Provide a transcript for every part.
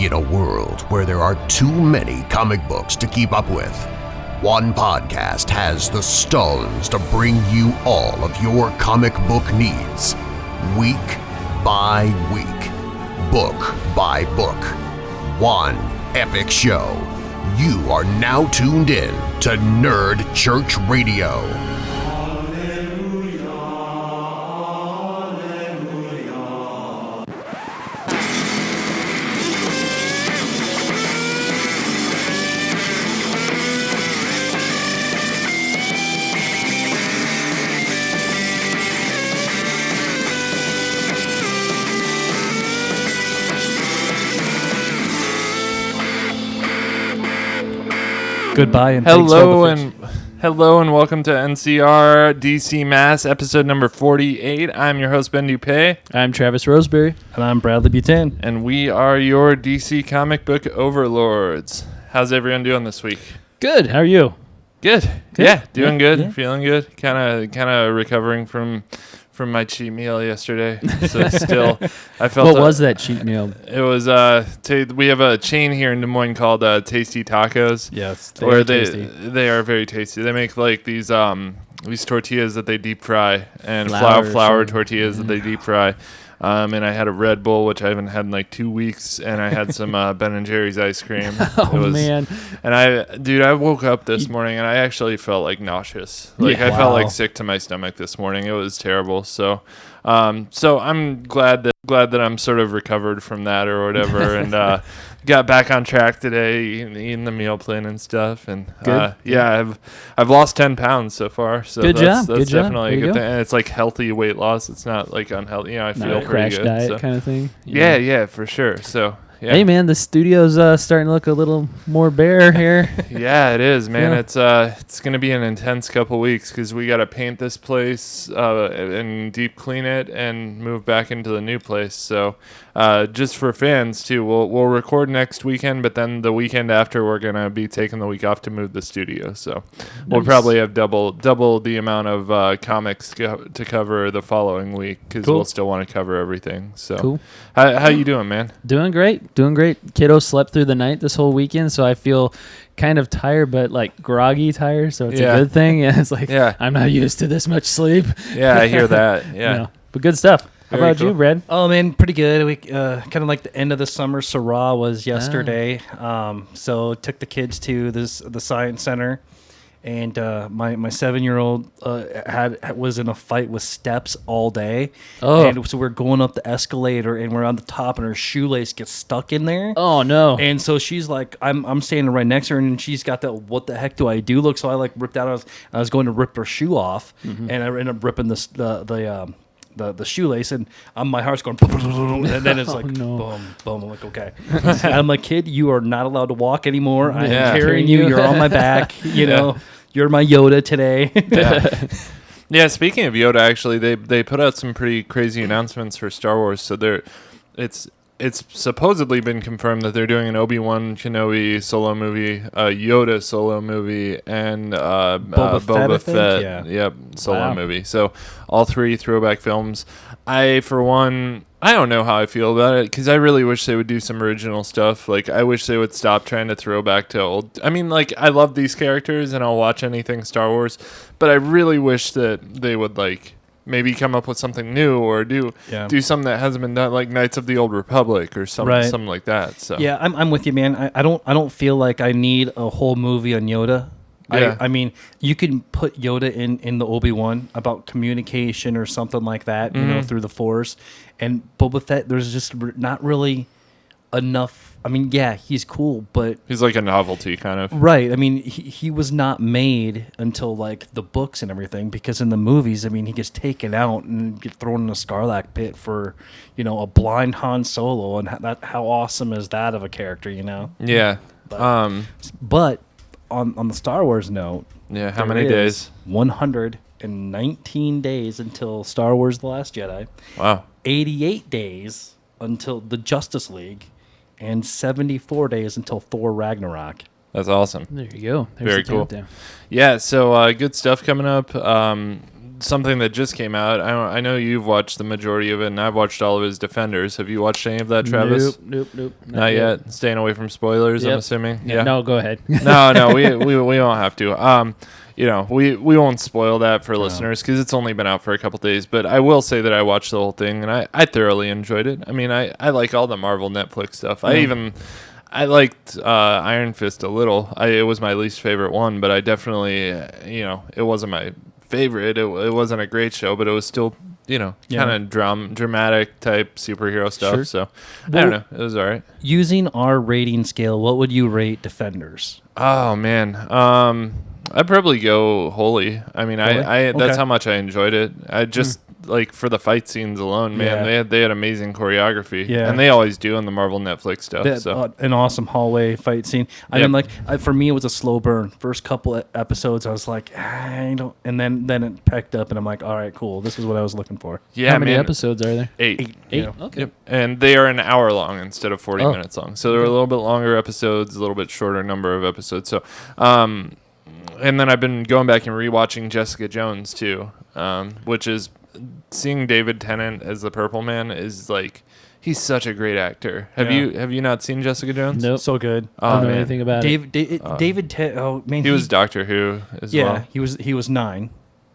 In a world where there are too many comic books to keep up with, one podcast has the stones to bring you all of your comic book needs, week by week, book by book. One epic show. You are now tuned in to Nerd Church Radio. Goodbye and hello and welcome to NCR DC Mass episode number 48. I'm your host Ben Dupay. I'm Travis Roseberry. And I'm Bradley Butan. And we are your DC comic book overlords. How's everyone doing this week? Good. How are you? Good. Yeah, doing good. Yeah. Feeling good. Kind of recovering from my cheat meal yesterday. So still, I felt. What was that cheat meal? It was we have a chain here in Des Moines called Tasty Tacos. Yes, they are very tasty. They make like these tortillas that they deep fry and flour tortillas that they deep fry. And I had a Red Bull, which I haven't had in like 2 weeks, and I had some Ben & Jerry's ice cream. Man. And I woke up this morning and I actually felt like nauseous. I felt like sick to my stomach this morning. It was terrible. So I'm glad that I'm sort of recovered from that or whatever, and got back on track today, eating the meal plan and stuff. And I've lost 10 pounds so far. So that's definitely a good thing. And it's like healthy weight loss. It's not like unhealthy. I feel pretty good. Crash diet kind of thing. Yeah, for sure. So. Yeah. Hey man, the studio's starting to look a little more bare here. Yeah, it is, man. Yeah. It's going to be an intense couple weeks because we got to paint this place and deep clean it and move back into the new place. So just for fans too, we'll record next weekend, but then the weekend after we're going to be taking the week off to move the studio. So we'll probably have double the amount of comics to cover the following week because we'll still want to cover everything. So cool. How you doing, man? Doing great. Kiddo slept through the night this whole weekend, so I feel kind of tired, but like groggy tired, so it's a good thing. Yeah, it's like I'm not used to this much sleep. Yeah, I hear that. Yeah. But good stuff. How Very about cool. you, Brad? Oh man, pretty good. We kind of like the end of the summer. Sarah was yesterday, so took the kids to the science center, and my 7-year-old was in a fight with steps all day. Oh, and so we're going up the escalator, and we're on the top, and her shoelace gets stuck in there. Oh no! And so she's like, I'm standing right next to her, and she's got that "what the heck do I do" look. So I like ripped out. I was going to rip her shoe off, and I ended up ripping the shoelace, and my heart's going, and then it's like, boom, boom. I'm like, okay. And I'm like, kid, you are not allowed to walk anymore. I'm carrying you. You're on my back. You know, you're my Yoda today. Yeah. Speaking of Yoda, actually, they put out some pretty crazy announcements for Star Wars. So it's supposedly been confirmed that they're doing an Obi-Wan Kenobi solo movie, a Yoda solo movie, and Boba Fett solo movie. So all three throwback films. I don't know how I feel about it because I really wish they would do some original stuff. Like, I wish they would stop trying to throw back to old. I mean, like, I love these characters and I'll watch anything Star Wars, but I really wish that they would, like, maybe come up with something new or do something that hasn't been done, like Knights of the Old Republic or something like that. So yeah, I'm with you, man. I don't feel like I need a whole movie on Yoda. Yeah. I mean, you can put Yoda in the Obi-Wan about communication or something like that, you know, through the Force. And Boba Fett, there's just not really enough. I mean, yeah, he's cool, but he's like a novelty kind of. Right. I mean, he was not made until like the books and everything, because in the movies, I mean, he gets taken out and get thrown in a Sarlacc pit for, you know, a blind Han Solo, and how awesome is that of a character, you know? Yeah. But on the Star Wars note, how many days? 119 days until Star Wars: The Last Jedi. Wow. 88 days until the Justice League, and 74 days until Thor Ragnarok. That's awesome. There you go. There's Very cool. Yeah, so good stuff coming up. something that just came out. I know you've watched the majority of it, and I've watched all of his Defenders. Have you watched any of that, Travis? Nope. Not yet. Staying away from spoilers, I'm assuming. Yeah. No, go ahead. No, we won't have to. We won't spoil that for listeners because it's only been out for a couple days. But I will say that I watched the whole thing, and I thoroughly enjoyed it. I mean, I like all the Marvel Netflix stuff. I liked Iron Fist a little. It was my least favorite one, but I definitely, it wasn't my favorite. It wasn't a great show, but it was still, kind of dramatic type superhero stuff. Sure. So, I don't know. It was all right. Using our rating scale, what would you rate Defenders? Oh, man. I'd probably go Holy. I mean, Holy? That's how much I enjoyed it. I just... like for the fight scenes alone, man, they had amazing choreography, and they always do on the Marvel Netflix stuff. An awesome hallway fight scene. I mean, for me, it was a slow burn. First couple episodes, I was like, I don't, and then it picked up, and I'm like, all right, cool. This is what I was looking for. Yeah, how many episodes are there? 8. Yeah. Okay. Yep. And they are an hour long instead of 40 minutes long, so they're a little bit longer episodes, a little bit shorter number of episodes. So, and then I've been going back and rewatching Jessica Jones too, which is. Seeing David Tennant as the Purple Man is like he's such a great actor. Have you not seen Jessica Jones? Nope. So good. I don't know anything about it. David Tennant. Man, he was Doctor Who as well. Yeah, he was 9.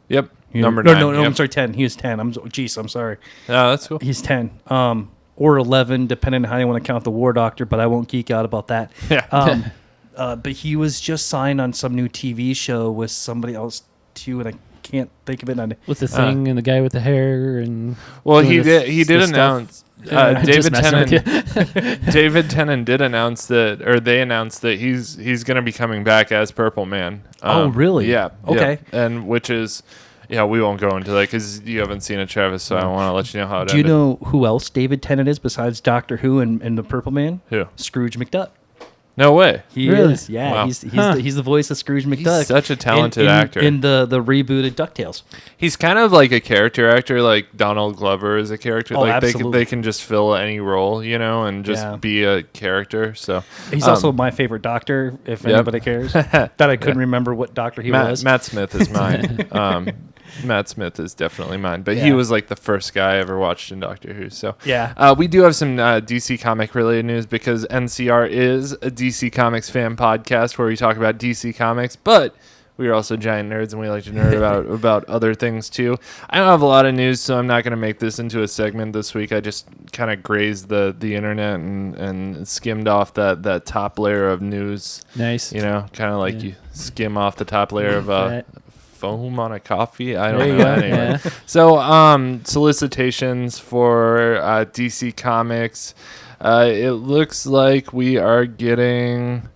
Yep. Number 9. No, I'm sorry, 10. He was 10. I'm sorry. Oh, that's cool. He's 10. Or 11, depending on how you want to count the War Doctor, but I won't geek out about that. Yeah. But he was just signed on some new TV show with somebody else too, and I can't think of it. With the thing and the guy with the hair and he did announce David Tennant did announce that, or they announced that he's going to be coming back as Purple Man. Oh, really? Yeah. Okay. Yeah. And which is, we won't go into that because you haven't seen it, Travis. So I want to let you know how it ended. Do you know who else David Tennant is besides Doctor Who and the Purple Man? Who? Scrooge McDuck. No way. He is. Yeah, wow. He's the voice of Scrooge McDuck. He's such a talented actor. In the rebooted DuckTales. He's kind of like a character actor, like Donald Glover is a character. Oh, like absolutely. they can just fill any role, and just be a character. So he's also my favorite Doctor, if anybody cares. That I couldn't remember what Doctor he was. Matt Smith is mine. Matt Smith is definitely mine, but he was like the first guy I ever watched in Doctor Who. So we do have some DC comic related news because NCR is a DC Comics fan podcast where we talk about DC Comics, but we are also giant nerds and we like to nerd about other things too. I don't have a lot of news, so I'm not going to make this into a segment this week. I just kind of grazed the internet and skimmed off that top layer of news. Nice. Kind of like you skim off the top layer of foam on a coffee. I don't know. Anyway. Yeah. So solicitations for DC Comics. It looks like we are getting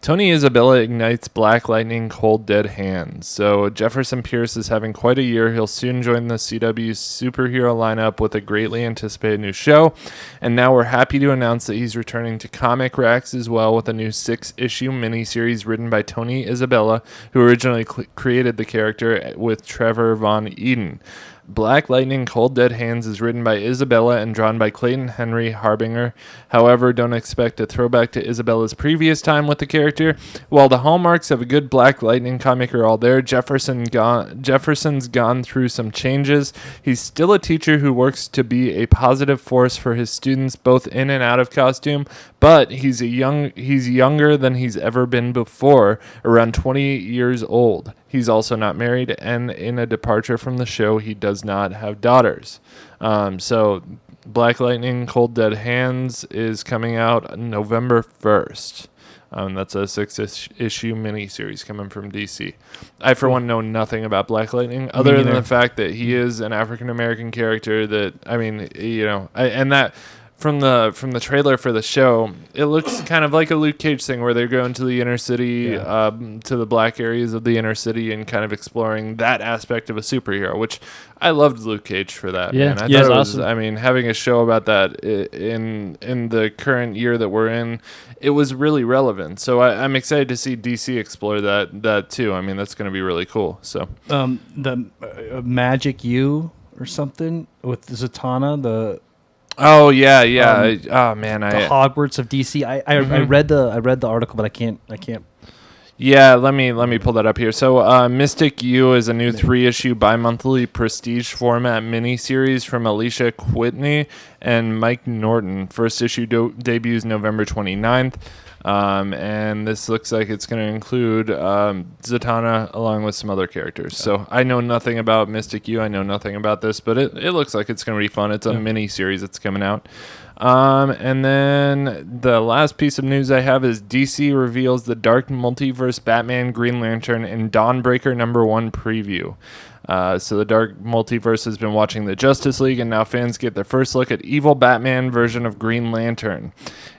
Tony Isabella ignites Black Lightning Cold Dead Hands. So Jefferson Pierce is having quite a year. He'll soon join the CW's superhero lineup with a greatly anticipated new show. And now we're happy to announce that he's returning to comic racks as well with a new 6-issue miniseries written by Tony Isabella, who originally created the character with Trevor Von Eden. Black Lightning Cold Dead Hands is written by Isabella and drawn by Clayton Henry Harbinger. However, don't expect a throwback to Isabella's previous time with the character. While the hallmarks of a good Black Lightning comic are all there, Jefferson's gone through some changes. He's still a teacher who works to be a positive force for his students both in and out of costume, but he's younger than he's ever been before, around 20 years old. He's also not married, and in a departure from the show, he does not have daughters. So Black Lightning Cold Dead Hands is coming out November 1st. That's a 6-issue miniseries coming from DC. I, for one, know nothing about Black Lightning, other than the fact that he is an African-American character that, that... From the trailer for the show, it looks kind of like a Luke Cage thing where they're going to the inner city, to the black areas of the inner city and kind of exploring that aspect of a superhero, which I loved Luke Cage for that. Yeah, man. I thought it was awesome. I mean, having a show about that in the current year that we're in, it was really relevant. So I'm excited to see DC explore that too. I mean, that's going to be really cool. So the Magic U or something with Zatanna, Oh yeah. Oh man, the Hogwarts of DC. I read the article, but I can't. Yeah, let me pull that up here. So, Mystic U is a new 3-issue bi-monthly prestige format miniseries from Alicia Whitney and Mike Norton. First issue debuts November 29th. And this looks like it's going to include Zatanna along with some other characters. So I know nothing about Mystic U. I know nothing about this, but it looks like it's going to be fun. It's a mini series that's coming out. And then the last piece of news I have is DC reveals the Dark Multiverse Batman, Green Lantern, and Dawnbreaker #1 preview. So the Dark Multiverse has been watching the Justice League, and now fans get their first look at evil Batman version of Green Lantern.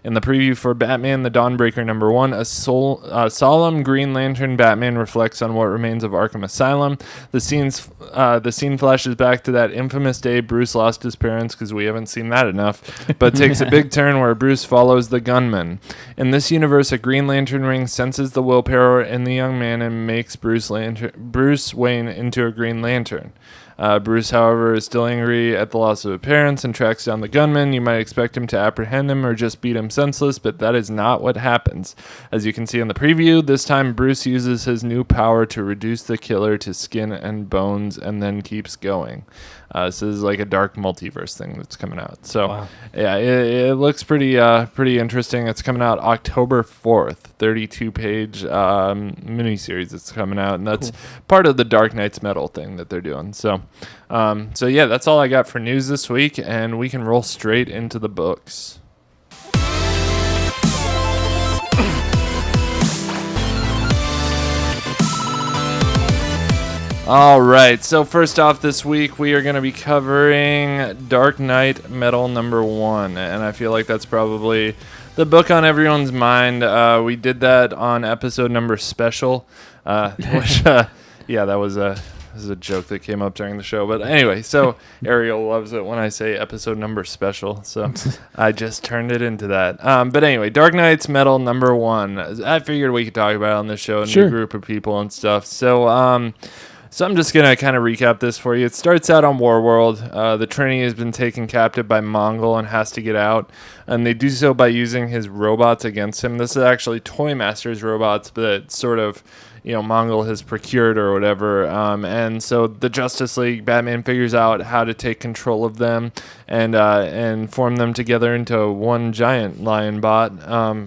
In the preview for Batman, the Dawnbreaker #1, a solemn Green Lantern Batman reflects on what remains of Arkham Asylum. The scene flashes back to that infamous day Bruce lost his parents, because we haven't seen that enough, but takes a big turn where Bruce follows the gunman. In this universe, a Green Lantern ring senses the willpower in the young man and makes Bruce Wayne into a Green Lantern. Bruce, however, is still angry at the loss of his parents and tracks down the gunman. You might expect him to apprehend him or just beat him senseless, but that is not what happens. As you can see in the preview, this time Bruce uses his new power to reduce the killer to skin and bones and then keeps going. So this is like a dark multiverse thing that's coming out. So yeah, it looks pretty interesting. It's coming out October 4th, 32-page miniseries that's coming out, and that's part of the Dark Knight's Metal thing that they're doing. So yeah, that's all I got for news this week, and we can roll straight into the books. All right, so first off this week, we are going to be covering Dark Knight Metal #1, and I feel like that's probably the book on everyone's mind. We did that on episode number special, which, yeah, that was a joke that came up during the show. But anyway, so Ariel loves it when I say episode number special, so I just turned it into that. But anyway, Dark Knight's Metal #1. I figured we could talk about it on this show, a new group of people and stuff. So I'm just going to kind of recap this for you. It starts out on Warworld. The Trinity has been taken captive by Mongol and has to get out. And they do so by using his robots against him. This is actually Toymaster's robots, but sort of, Mongol has procured or whatever. And so the Justice League, Batman figures out how to take control of them and form them together into one giant lion bot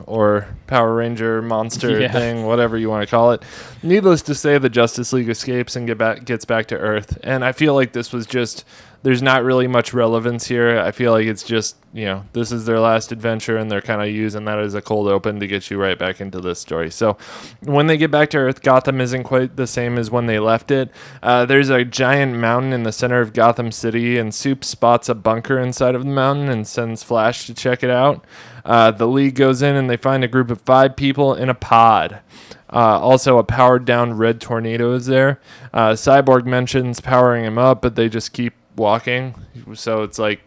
or Power Ranger monster thing, whatever you want to call it. Needless to say, the Justice League escapes and gets back to Earth. And I feel like this was just... There's not really much relevance here. I feel like it's just, this is their last adventure, and they're kind of using that as a cold open to get you right back into this story. So when they get back to Earth, Gotham isn't quite the same as when they left it. There's a giant mountain in the center of Gotham City, and Soup spots a bunker inside of the mountain and sends Flash to check it out. The League goes in, and they find a group of 5 people in a pod. Also, a powered-down red tornado is there. Cyborg mentions powering him up, but they just keep walking, so it's like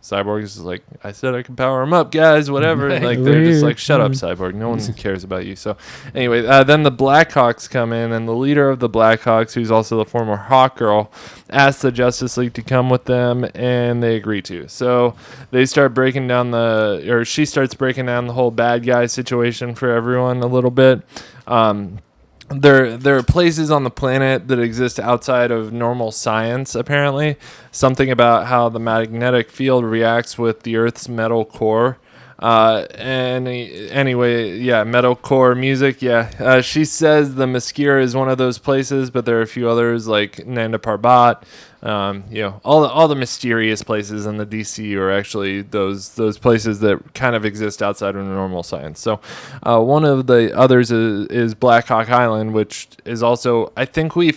Cyborg is like, I said I can power him up, guys, whatever. Like they're just like, shut up, Cyborg, no one cares about you. So anyway, then the Blackhawks come in, and the leader of the Blackhawks, who's also the former Hawk Girl, asks the Justice League to come with them, and they agree to. So they start breaking down she starts breaking down the whole bad guy situation for everyone a little bit. There are places on the planet that exist outside of normal science, apparently. Something about how the magnetic field reacts with the Earth's metal core. Metal core music, she says the Maskira is one of those places, but there are a few others like Nanda Parbat. All the mysterious places in the DC are actually those places that kind of exist outside of normal science. So one of the others is Black Hawk Island, which is also, I think we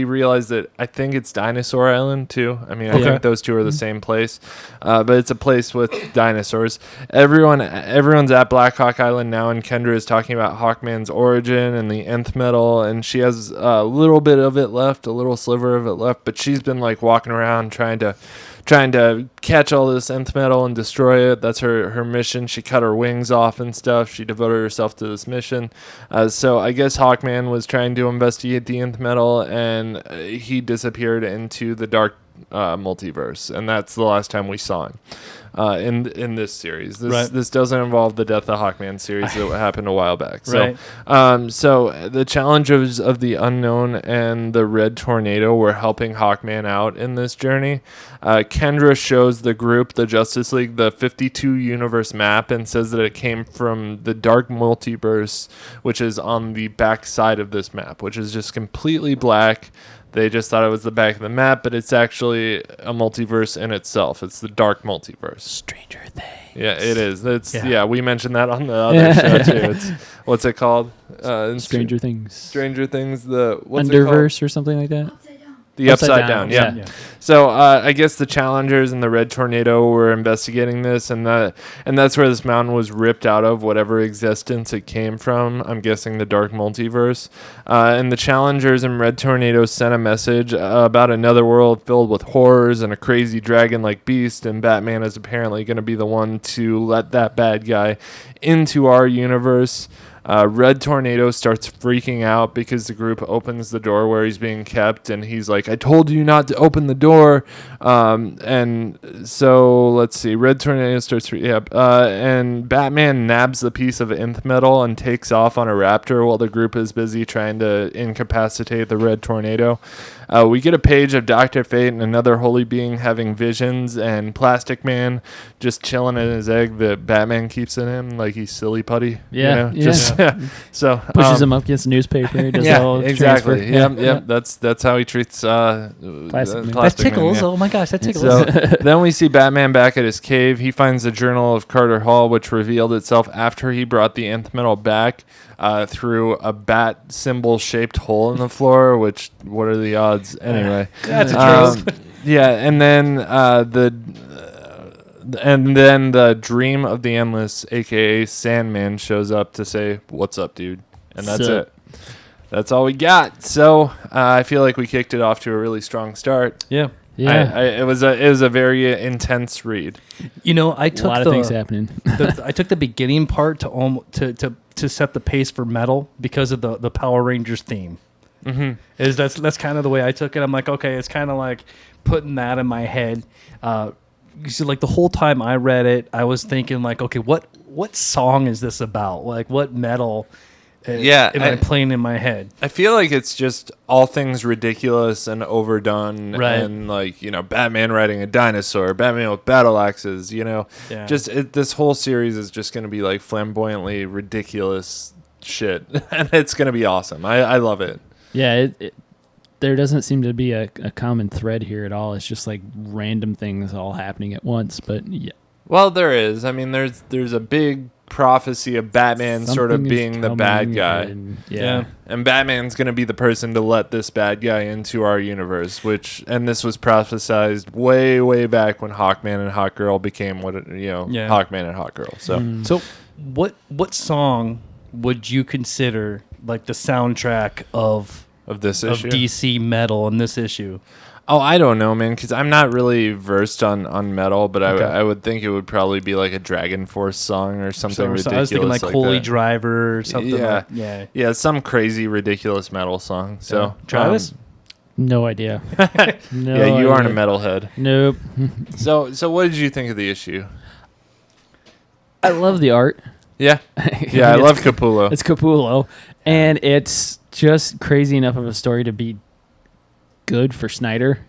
realized that I think it's Dinosaur Island too. I mean, I think those two are the same place, but it's a place with dinosaurs. Everyone's at Black Hawk Island now, and Kendra is talking about Hawkman's origin and the nth metal, and she has a little bit of it left, a little sliver of it left, but she's been like walking around trying to catch all this nth metal and destroy it. That's her mission. She cut her wings off and stuff. She devoted herself to this mission. So I guess Hawkman was trying to investigate the nth metal, and he disappeared into the dark multiverse, and that's the last time we saw him. in this series. This doesn't involve the Death of Hawkman series that happened a while back. So, so the challenges of the Unknown and the Red Tornado were helping Hawkman out in this journey. Kendra shows the group, the Justice League, the 52 universe map and says that it came from the Dark Multiverse, which is on the back side of this map, which is just completely black. They just thought it was the back of the map, but it's actually a multiverse in itself. It's the Dark Multiverse. Stranger Things. Yeah, it is. We mentioned that on the other show too. It's what's it called? Stranger Things. Stranger Things. The what's Underverse or something like that. The Upside Down. Yeah. So I guess the Challengers and the Red Tornado were investigating this, and that's where this mountain was ripped out of, whatever existence it came from. I'm guessing the Dark Multiverse. And the Challengers and Red Tornado sent a message about another world filled with horrors and a crazy dragon-like beast, and Batman is apparently going to be the one to let that bad guy into our universe. Red Tornado starts freaking out because the group opens the door where he's being kept, and he's like, I told you not to open the door. And so let's see, Red Tornado starts and Batman nabs the piece of nth metal and takes off on a raptor while the group is busy trying to incapacitate the Red Tornado. We get a page of Dr. Fate and another holy being having visions, and Plastic Man just chilling in his egg that Batman keeps in him, like he's silly putty. Yeah, So pushes him up against the newspaper. Does exactly. Yep. That's how he treats Plastic Man. That tickles. Oh my gosh, that tickles. So then we see Batman back at his cave. He finds the Journal of Carter Hall, which revealed itself after he brought the nth metal back. Through a bat symbol shaped hole in the floor, which what are the odds anyway? That's a trope. And then the Dream of the Endless, aka Sandman, shows up to say, "What's up, dude?" And that's it. That's all we got. So I feel like we kicked it off to a really strong start. Yeah. It was a very intense read. I took a lot of things happening. I took the beginning part to set the pace for metal because of the Power Rangers theme. Mm-hmm. That's kind of the way I took it. I'm like, okay, it's kind of like putting that in my head. So like the whole time I read it, I was thinking like, okay, what song is this about? Like what metal? Am I playing in my head? I feel like it's just all things ridiculous and overdone, right. And like Batman riding a dinosaur, Batman with battle axes. This whole series is just going to be like flamboyantly ridiculous shit, and it's going to be awesome. I love it. Yeah, there doesn't seem to be a common thread here at all. It's just like random things all happening at once. But yeah, well, there is. I mean, there's a big prophecy of Batman sort of being the bad guy. And Batman's going to be the person to let this bad guy into our universe, and this was prophesized way, way back when Hawkman and Hawkgirl became Hawkman and Hawkgirl. So, what song would you consider like the soundtrack of this issue? Of DC metal in this issue? Oh, I don't know, man, because I'm not really versed on metal, but okay. I would think it would probably be like a Dragon Force song or something ridiculous. I was thinking like Holy Driver or something. Yeah, some crazy ridiculous metal song. So Travis, no idea. You aren't a metalhead. Nope. So what did you think of the issue? I love the art. Yeah, I love Capullo. It's Capullo, and it's just crazy enough of a story to be good for Snyder,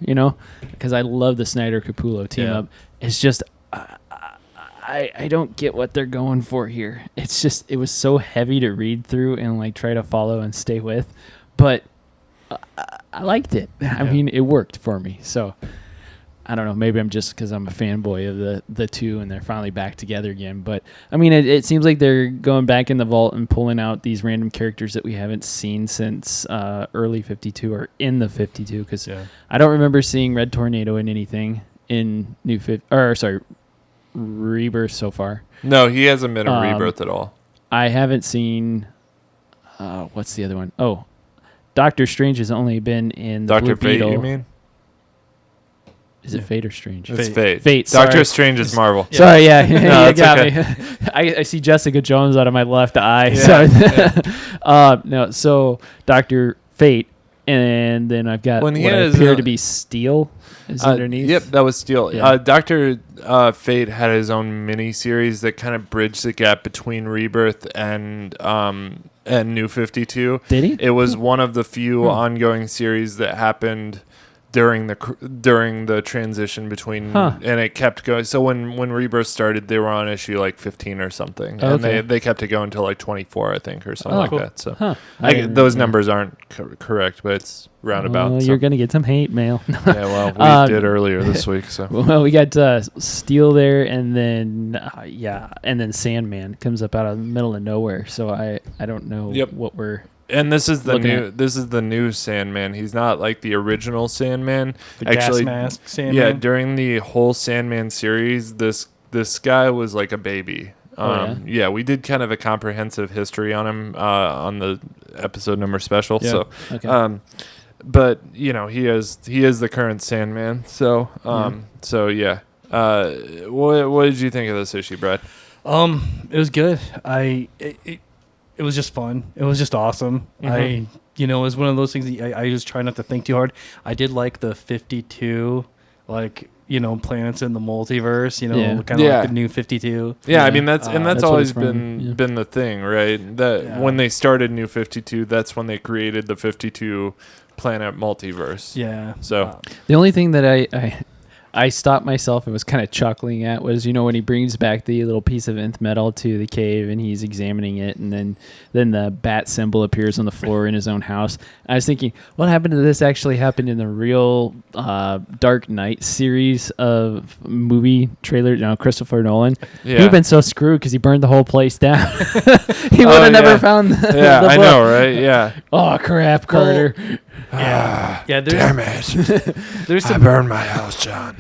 because I love the Snyder Capullo team up. It's just I don't get what they're going for here. It's just it was so heavy to read through and like try to follow and stay with, but I liked it. I mean, it worked for me. So I don't know. Maybe I'm just because I'm a fanboy of the two and they're finally back together again. But I mean, it seems like they're going back in the vault and pulling out these random characters that we haven't seen since early 52 or in the 52. Because I don't remember seeing Red Tornado in anything in Rebirth so far. No, he hasn't been in Rebirth at all. I haven't seen. What's the other one? Oh, Doctor Strange has only been in the Dr. Blue Fate, Beetle. You mean? Is it Fate or Strange? It's Fate. Fate. Doctor Strange is Marvel. Yeah. Sorry, yeah. No, you got okay. me. I see Jessica Jones out of my left eye. Yeah. Sorry. No, so Dr. Fate and then I've got When what he I has appear to be Steel is underneath. Yep, that was Steel. Yeah. Dr. Fate had his own mini series that kind of bridged the gap between Rebirth and New 52. Did he? It was one of the few ongoing series that happened during the transition between, and it kept going. So when Rebirth started, they were on issue like 15 or something, and they kept it going until like 24, I think, or something like that. So those numbers aren't correct, but it's roundabout. Oh, so. you're gonna get some hate mail. Yeah, well, we did earlier this week. So Well, we got Steel there, and then and then Sandman comes up out of the middle of nowhere. So I don't know what we're. And this is the looking new. at. This is the new Sandman. He's not like the original Sandman. The Actually, gas mask Sandman. yeah. During the whole Sandman series, this guy was like a baby. Yeah, we did kind of a comprehensive history on him on the episode number special. Yeah. So, Okay. but you know, he is the current Sandman. So, so yeah. What did you think of this issue, Brad? It was good. It was just fun. It was just awesome. Mm-hmm. It was one of those things that I just try not to think too hard. I did like the 52, planets in the multiverse, kind of like the new 52. Yeah, I mean that's that's what always it's from, been the thing, right? That when they started New 52, that's when they created the 52 planet multiverse. Yeah. So The only thing that I stopped myself and was kind of chuckling at was, when he brings back the little piece of nth metal to the cave and he's examining it, and then the bat symbol appears on the floor in his own house. I was thinking, what happened to this actually happened in the real Dark Knight series of movie trailer, Christopher Nolan. yeah, He would have been so screwed because he burned the whole place down. He would have never found the yeah, the I book. know, right? Yeah. Oh, crap, Carter. Yeah. Damn it! There's I some burned my house, John.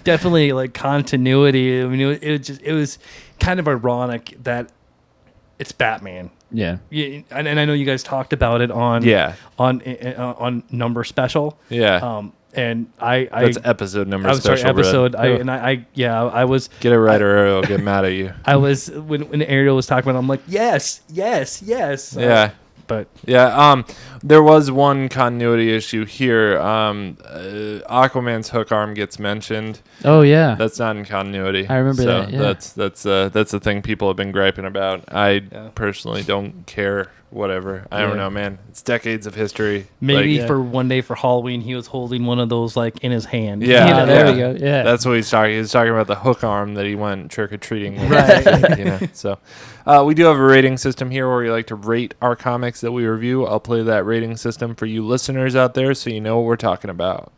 definitely like continuity. I mean, it was kind of ironic that it's Batman. Yeah. Yeah, and I know you guys talked about it on on number special. Yeah. And That's episode number I'm special. sorry, episode. Brad. I was Get it right or Ariel will get mad at you. I was when Ariel was talking about it, I'm like, yes. Yeah. But Yeah, there was one continuity issue here. Aquaman's hook arm gets mentioned. Oh, yeah. That's not in continuity. I remember so that, yeah. That's the thing people have been griping about. I personally don't care. Whatever. I don't know, man. It's decades of history. maybe for one day for Halloween, he was holding one of those like in his hand. Yeah, there we go. Yeah. That's what he's talking. He's talking about the hook arm that he went trick or treating with. Right. So, we do have a rating system here where we like to rate our comics that we review. I'll play that rating system for you listeners out there, so you know what we're talking about.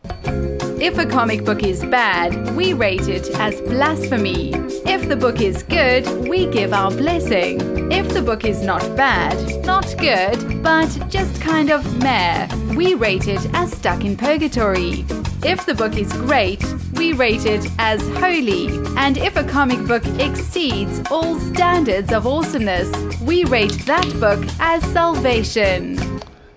If a comic book is bad, we rate it as blasphemy. If the book is good, we give our blessing. If the book is not bad, not good, but just kind of meh, we rate it as stuck in purgatory. If the book is great, we rate it as holy. And if a comic book exceeds all standards of awesomeness, we rate that book as salvation.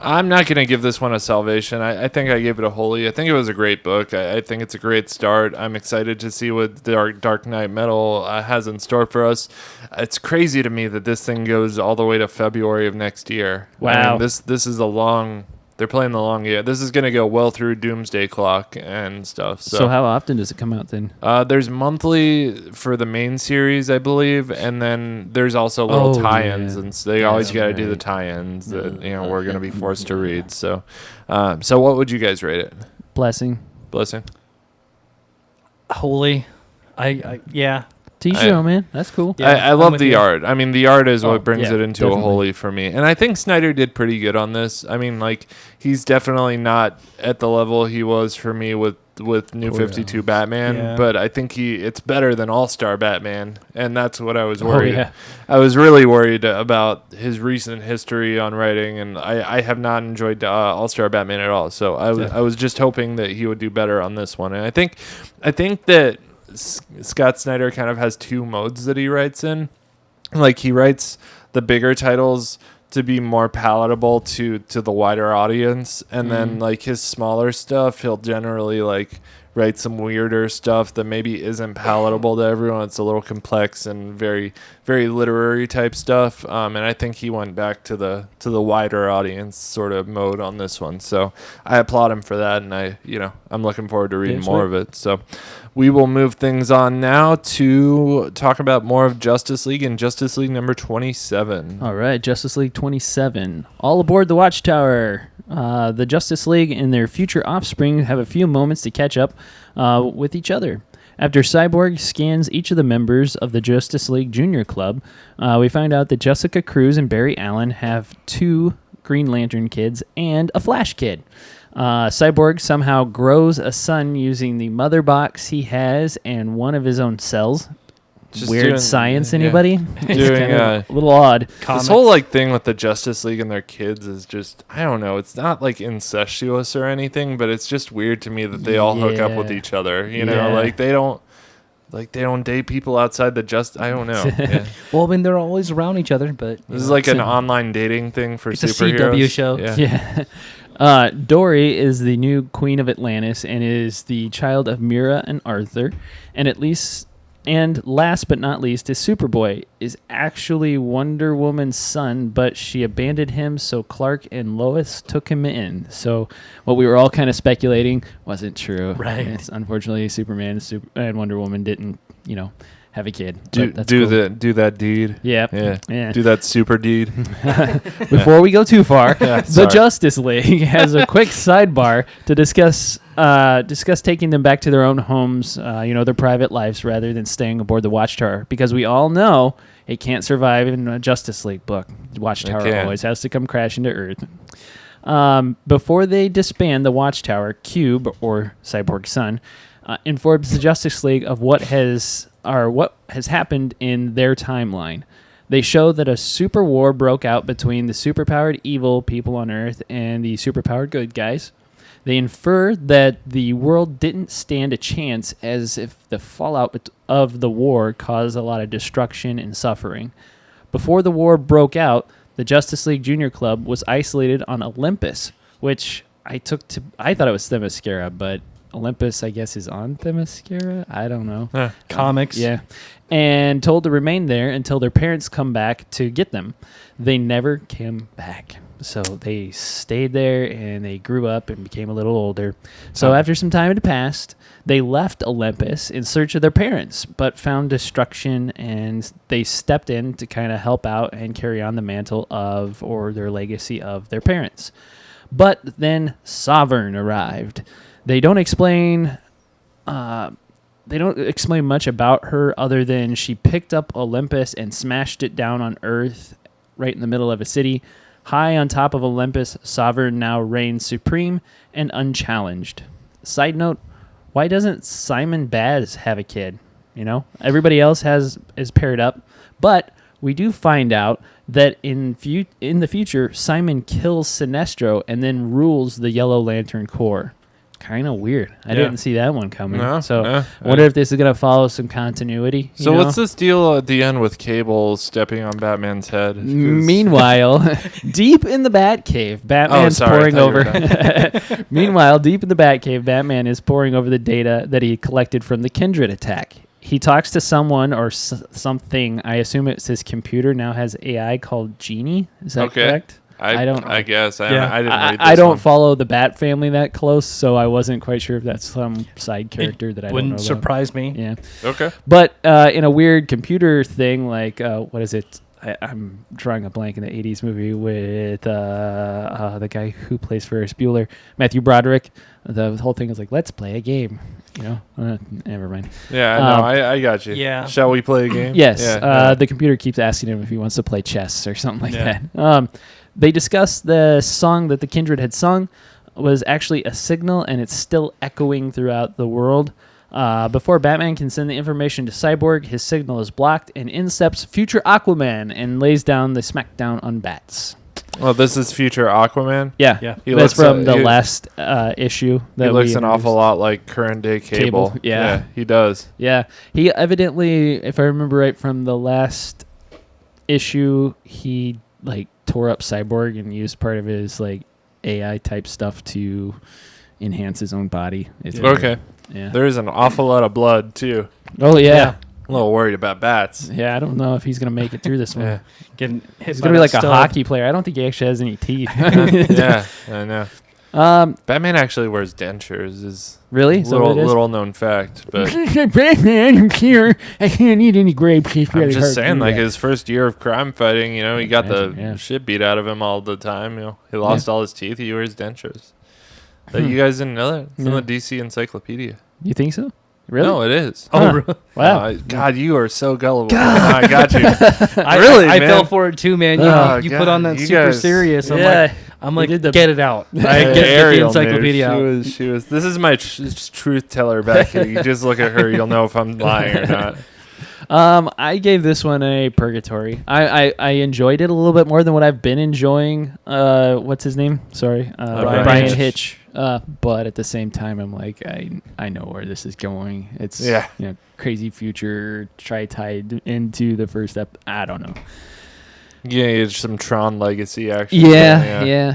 I'm not going to give this one a salvation. I think I gave it a holy. I think it was a great book. I think it's a great start. I'm excited to see what Dark Knight Metal has in store for us. It's crazy to me that this thing goes all the way to February of next year. Wow. I mean, this is a long... They're playing the long game. This is going to go well through Doomsday Clock and stuff. So how often does it come out then? There's monthly for the main series, I believe, and then there's also little tie-ins, and so they always got to do the tie-ins that we're going to be forced to read. So, so what would you guys rate it? Blessing. Blessing. Holy. Yeah. Teach your own, man. That's cool. Yeah, I I'm love with the you. art. I mean, the art is what brings yeah, it into definitely. a holy for me. And I think Snyder did pretty good on this. I mean, like, he's definitely not at the level he was for me with New 52 Batman, Yeah. but I think it's better than All-Star Batman, and that's what I was worried. yeah. I was really worried about his recent history on writing, and I have not enjoyed All-Star Batman at all. So I was just hoping that he would do better on this one. And I think that Scott Snyder kind of has two modes that he writes in. Like, he writes the bigger titles to be more palatable to the wider audience, and then like his smaller stuff he'll generally like write some weirder stuff that maybe isn't palatable to everyone. It's a little complex and very, very literary type stuff. And I think he went back to the wider audience sort of mode on this one. So I applaud him for that, and I'm looking forward to reading more of it. So we will move things on now to talk about more of Justice League and Justice League number 27. All right, Justice League 27. All aboard the Watchtower. The Justice League and their future offspring have a few moments to catch up with each other. After Cyborg scans each of the members of the Justice League Junior Club, we find out that Jessica Cruz and Barry Allen have 2 Green Lantern kids and a Flash kid. Cyborg somehow grows a son using the mother box he has and one of his own cells. Just Weird doing- science, yeah. anybody? Doing a little odd. this whole thing with the Justice League and their kids is just, I don't know. It's not incestuous or anything, but it's just weird to me that they all hook up with each other. You know, they don't date people outside the I don't know. Yeah. Well, I mean, they're always around each other, but This is an online dating thing for it's a superheroes. CW show. Yeah. Dory is the new queen of Atlantis and is the child of Mira and Arthur. And last but not least is Superboy, is actually Wonder Woman's son, but she abandoned him, so Clark and Lois took him in. So what we were all kind of speculating wasn't true. Right. It's, unfortunately, Superman and Wonder Woman didn't, have a kid. Do But that's cool. that deed. Yeah. Yeah. Do that super deed. Before we go too far, the sorry. Justice League has a quick sidebar to discuss taking them back to their own homes, their private lives, rather than staying aboard the Watchtower, because we all know it can't survive in a Justice League book. The Watchtower always has to come crashing to Earth. Before they disband the Watchtower, Cube, or Cyborg's son, informs the Justice League of what has happened in their timeline. They show that a super war broke out between the superpowered evil people on Earth and the superpowered good guys. They infer that the world didn't stand a chance, as if the fallout of the war caused a lot of destruction and suffering. Before the war broke out, the Justice League Junior Club was isolated on Olympus, which I thought it was Themyscira, but Olympus, I guess, is on Themyscira? I don't know. Comics. Yeah. And told to remain there until their parents come back to get them. They never came back. So they stayed there and they grew up and became a little older. So after some time had passed, they left Olympus in search of their parents, but found destruction, and they stepped in to kind of help out and carry on the mantle of, or their legacy of, their parents. But then Sovereign arrived. They don't explain much about her other than she picked up Olympus and smashed it down on Earth right in the middle of a city. High on top of Olympus, Sovereign now reigns supreme and unchallenged. Side note, why doesn't Simon Baz have a kid? Everybody else is paired up, but we do find out that in the future, Simon kills Sinestro and then rules the Yellow Lantern Corps. Kind of weird. I didn't see that one coming. I wonder if this is going to follow some continuity. So what's this deal at the end with Cable stepping on Batman's head? Meanwhile, deep in the Batcave, Batman's pouring over. Meanwhile, deep in the Batcave, Batman is pouring over the data that he collected from the Kindred attack. He talks to someone or something. I assume it's his computer now has AI called Genie. Is that correct? I don't. I guess. I didn't read this I don't one. follow the Bat family that close, so I wasn't quite sure if that's some side character that I don't know Wouldn't about. surprise me. Yeah. Okay. But in a weird computer thing, like what is it? I'm drawing a blank in the 80s movie with the guy who plays Ferris Bueller, Matthew Broderick. The whole thing is like, let's play a game. Never mind. Yeah, no, I got you. Yeah. Shall we play a game? Yes. Yeah. The computer keeps asking him if he wants to play chess or something like that. They discuss the song that the Kindred had sung was actually a signal, and it's still echoing throughout the world. Before Batman can send the information to Cyborg, his signal is blocked, and in steps future Aquaman and lays down the smackdown on Bats. Well, this is future Aquaman. Yeah. He That's looks, from the he- last issue. That He looks we an awful lot like current day Cable. Yeah. He does. Yeah, he evidently, if I remember right from the last issue, he tore up Cyborg and used part of his AI type stuff to enhance his own body. It's weird. Okay. Yeah. There's an awful lot of blood too. Oh yeah. I'm a little worried about bats. Yeah, I don't know if he's gonna make it through this one. Yeah. Getting hit. He's by gonna be that like a stub. hockey player. I don't think he actually has any teeth. Yeah, I know. Um, Batman actually wears dentures. Is really? little known fact, but Batman, I'm here. I can't eat any grapes. He's I'm really just hurt. saying, like his first year of crime fighting, he got Imagine, the yeah. shit beat out of him all the time. He lost all his teeth. He wears dentures. That you guys didn't know that? It's in the DC Encyclopedia. You think so? Really? No, it is. Oh, really? Wow. God, you are so gullible. I got you. Really, I man? fell for it too, man. You, Oh, you God, put on that you super guys- serious. Yeah. I'm like, did the- get it out. Get the Ariel knew. encyclopedia out. She was. This is my truth teller back here. You just look at her, you'll know if I'm lying or not. I gave this one a purgatory. I enjoyed it a little bit more than what I've been enjoying. What's his name? Sorry, Brian Hitch. Hitch. But at the same time, I'm like, I know where this is going. It's crazy future. Try tied into the first step. I don't know. Yeah, it's some Tron legacy actually. Yeah.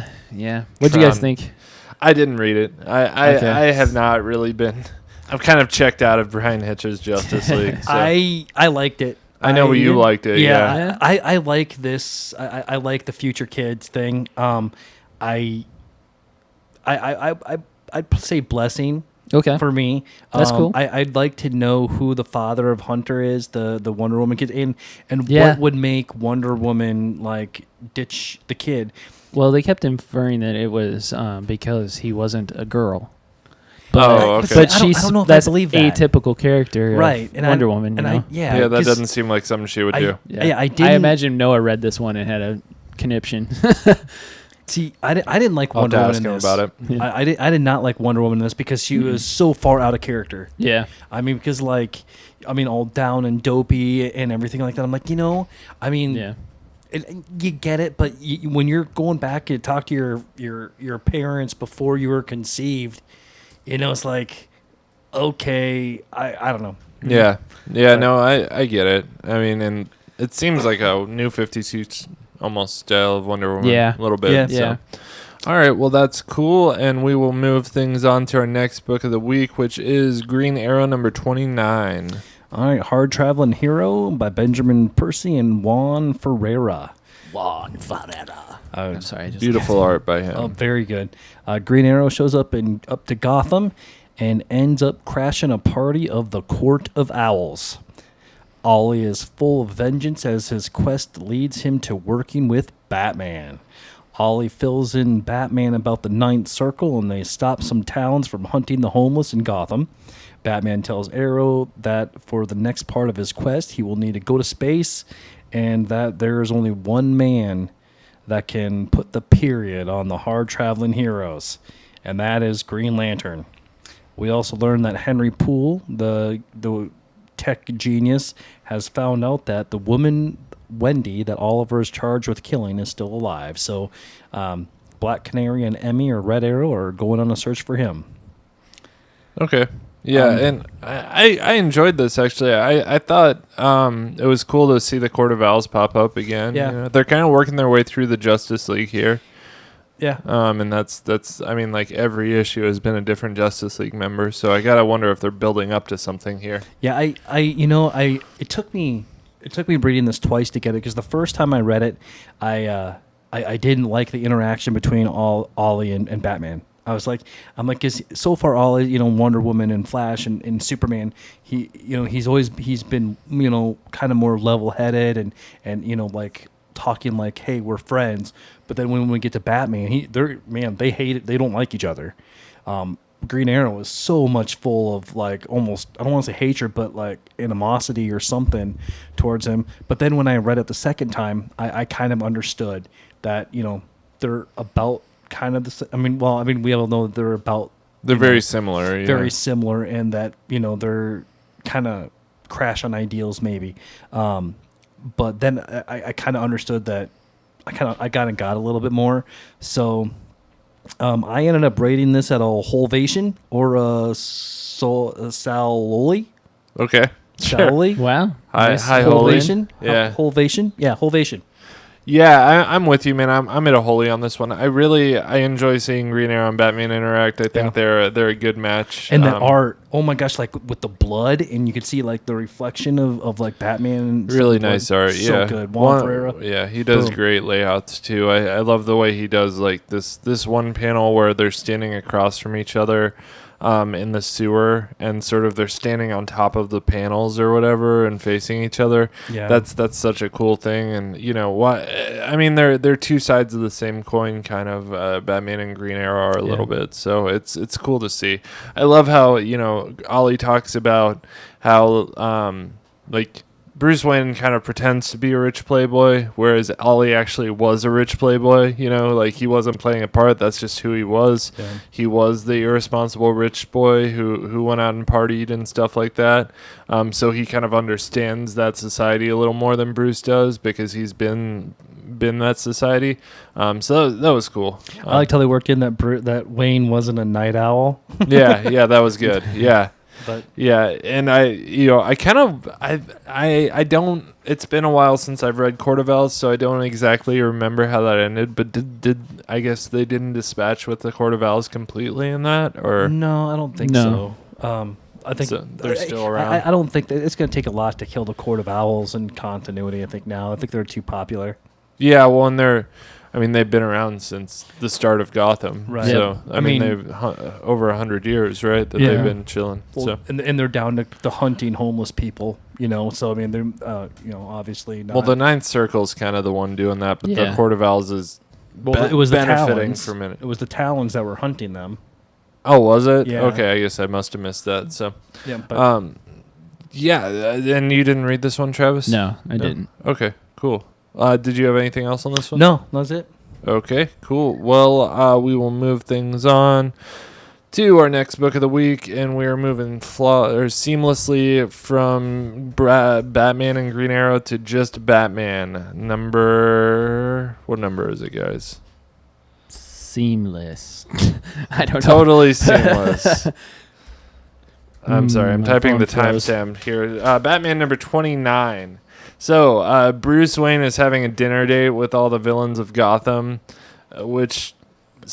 What'd you guys Tron. think? I didn't read it. Okay. I have not really been. I've kind of checked out of Brian Hitch's Justice League. So. I liked it. I know you liked it. Yeah. Yeah. I like this. I like the future kids thing. I'd say blessing Okay. for me. That's cool. I'd like to know who the father of Hunter is, the Wonder Woman kid, and Yeah. what would make Wonder Woman like ditch the kid. Well, they kept inferring that it was because he wasn't a girl. Oh, okay. But I don't she's know if that's I believe that. atypical character, Right, of Wonder Woman. You know? Yeah, that 'cause doesn't seem like something she would do. Yeah, I I didn't- imagine Noah read this one and had a conniption. See, I didn't like I'll have Wonder to Woman ask in him this. about it. Yeah. I did not like Wonder Woman in this because she was so far out of character. Yeah. I mean, because all down and dopey and everything like that. I'm like, Yeah. you get it, but when you're going back and talk to your parents before you were conceived, it's like, okay, I don't know. Yeah. No, I get it. I mean, and it seems like a new 52 almost style of Wonder Woman. Yeah. A little bit. Yeah. So. Yeah. All right, well, that's cool, and we will move things on to our next book of the week, which is Green Arrow number 29. All right, Hard Traveling Hero by Benjamin Percy and Juan Ferreira. I'm sorry. I just Beautiful art by him. Oh, very good. Green Arrow shows up to Gotham and ends up crashing a party of the Court of Owls. Ollie is full of vengeance as his quest leads him to working with Batman. Ollie fills in Batman about the Ninth Circle, and they stop some towns from hunting the homeless in Gotham. Batman tells Arrow that for the next part of his quest, he will need to go to space, and that there is only one man that can put the period on the hard-traveling heroes, and that is Green Lantern. We also learned that Henry Poole, the tech genius, has found out that the woman Wendy that Oliver is charged with killing is still alive. So Black Canary and Emmy or Red Arrow are going on a search for him. Okay. Yeah, and I enjoyed this, actually. I thought it was cool to see the Court of Owls pop up again. Yeah. They're kind of working their way through the Justice League here. Yeah. And that's I mean, like, every issue has been a different Justice League member, so I gotta wonder if they're building up to something here. Yeah, it took me reading this twice to get it, because the first time I read it, I didn't like the interaction between Ollie and Batman. I'm like, cause so far Ollie, Wonder Woman and Flash and Superman, he's been, kind of more level headed and like talking like, hey, we're friends. But then when we get to Batman, they hate it. They don't like each other. Green Arrow is so much full of like almost, I don't want to say hatred, but like animosity or something towards him. But then when I read it the second time, I kind of understood that, they're about kind of the same. I mean, we all know that they're about, They're very similar. Yeah. very similar, and that, they're kind of crash on ideals maybe. But then I kind of understood that I got a little bit more. So I ended up rating this at a Holvation or a Saloli. Okay. Saloli? Wow. Hi, Nice. hi, Holy. Holvation? Yeah. Holvation? Yeah, Holvation. Yeah, I'm with you, man. I'm at a wholly on this one. I enjoy seeing Green Arrow and Batman interact. I think they're a good match. And that art, oh my gosh, like with the blood, and you can see like the reflection of like Batman. And really nice art. So good. Juan Ferreira. Yeah, he does great layouts too. I love the way he does like this one panel where they're standing across from each other. In the sewer, and sort of they're standing on top of the panels or whatever and facing each other. Yeah, that's such a cool thing. And you know what? I mean, they're two sides of the same coin, kind of. Batman and Green Arrow are a little bit, so it's cool to see. I love how Ollie talks about how like Bruce Wayne kind of pretends to be a rich playboy, whereas Ollie actually was a rich playboy. Like he wasn't playing a part. That's just who he was. Yeah. He was the irresponsible rich boy who went out and partied and stuff like that. So he kind of understands that society a little more than Bruce does because he's been that society. So that was cool. I liked how they worked in that Wayne wasn't a night owl. yeah, that was good. Yeah. But yeah, and I don't. It's been a while since I've read Court of Owls, so I don't exactly remember how that ended. But did I guess they didn't dispatch with the Court of Owls completely in that, or no? I don't think so. I think they're still around. I don't think that it's going to take a lot to kill the Court of Owls in continuity. I think they're too popular. Yeah, well, and they've been around since the start of Gotham. Right. So, I mean they've over 100 years, right, that they've been chilling. Well, so and they're down to hunting homeless people, So, I mean, they're, obviously not. Well, the Ninth Circle's kind of the one doing that, but the Court of Owls is it was benefiting the from it. It was the Talons that were hunting them. Oh, was it? Yeah. Okay, I guess I must have missed that. So, yeah, but and you didn't read this one, Travis? No, I didn't. Okay, cool. Did you have anything else on this one? No, that's it. Okay, cool. Well, we will move things on to our next book of the week, and we are moving seamlessly from Batman and Green Arrow to just Batman. What number is it, guys? Seamless. I don't know. Totally seamless. I'm sorry, I'm my typing the phone froze. timestamp here. Batman number 29. So, Bruce Wayne is having a dinner date with all the villains of Gotham, which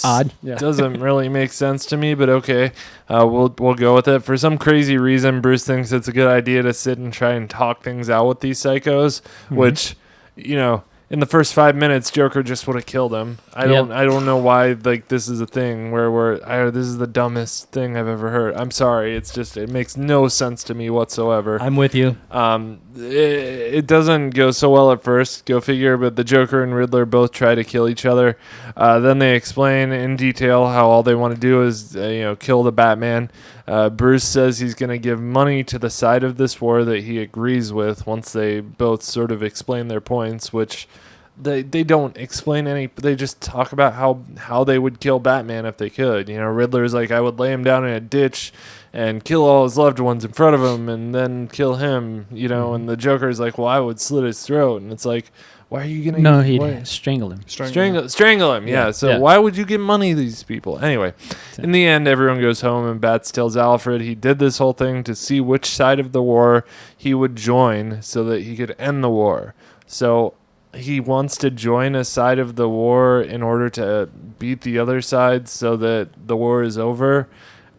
odd doesn't really make sense to me, but okay, we'll go with it. For some crazy reason, Bruce thinks it's a good idea to sit and try and talk things out with these psychos, which, in the first 5 minutes, Joker just would have killed him. I don't know why this is a thing where this is the dumbest thing I've ever heard. I'm sorry, it makes no sense to me whatsoever. I'm with you. It doesn't go so well at first, go figure, but the Joker and Riddler both try to kill each other. Then they explain in detail how all they want to do is kill the Batman. Bruce says he's going to give money to the side of this war that he agrees with once they both sort of explain their points, which they don't explain any. They just talk about how they would kill Batman if they could. Riddler's like, I would lay him down in a ditch and kill all his loved ones in front of him and then kill him, and the Joker's like, well, I would slit his throat. And it's like, why are you going to... No, he'd strangle him. Strangle him, yeah. So why would you give money to these people? Anyway, in the end, everyone goes home and Bats tells Alfred he did this whole thing to see which side of the war he would join so that he could end the war. So he wants to join a side of the war in order to beat the other side so that the war is over.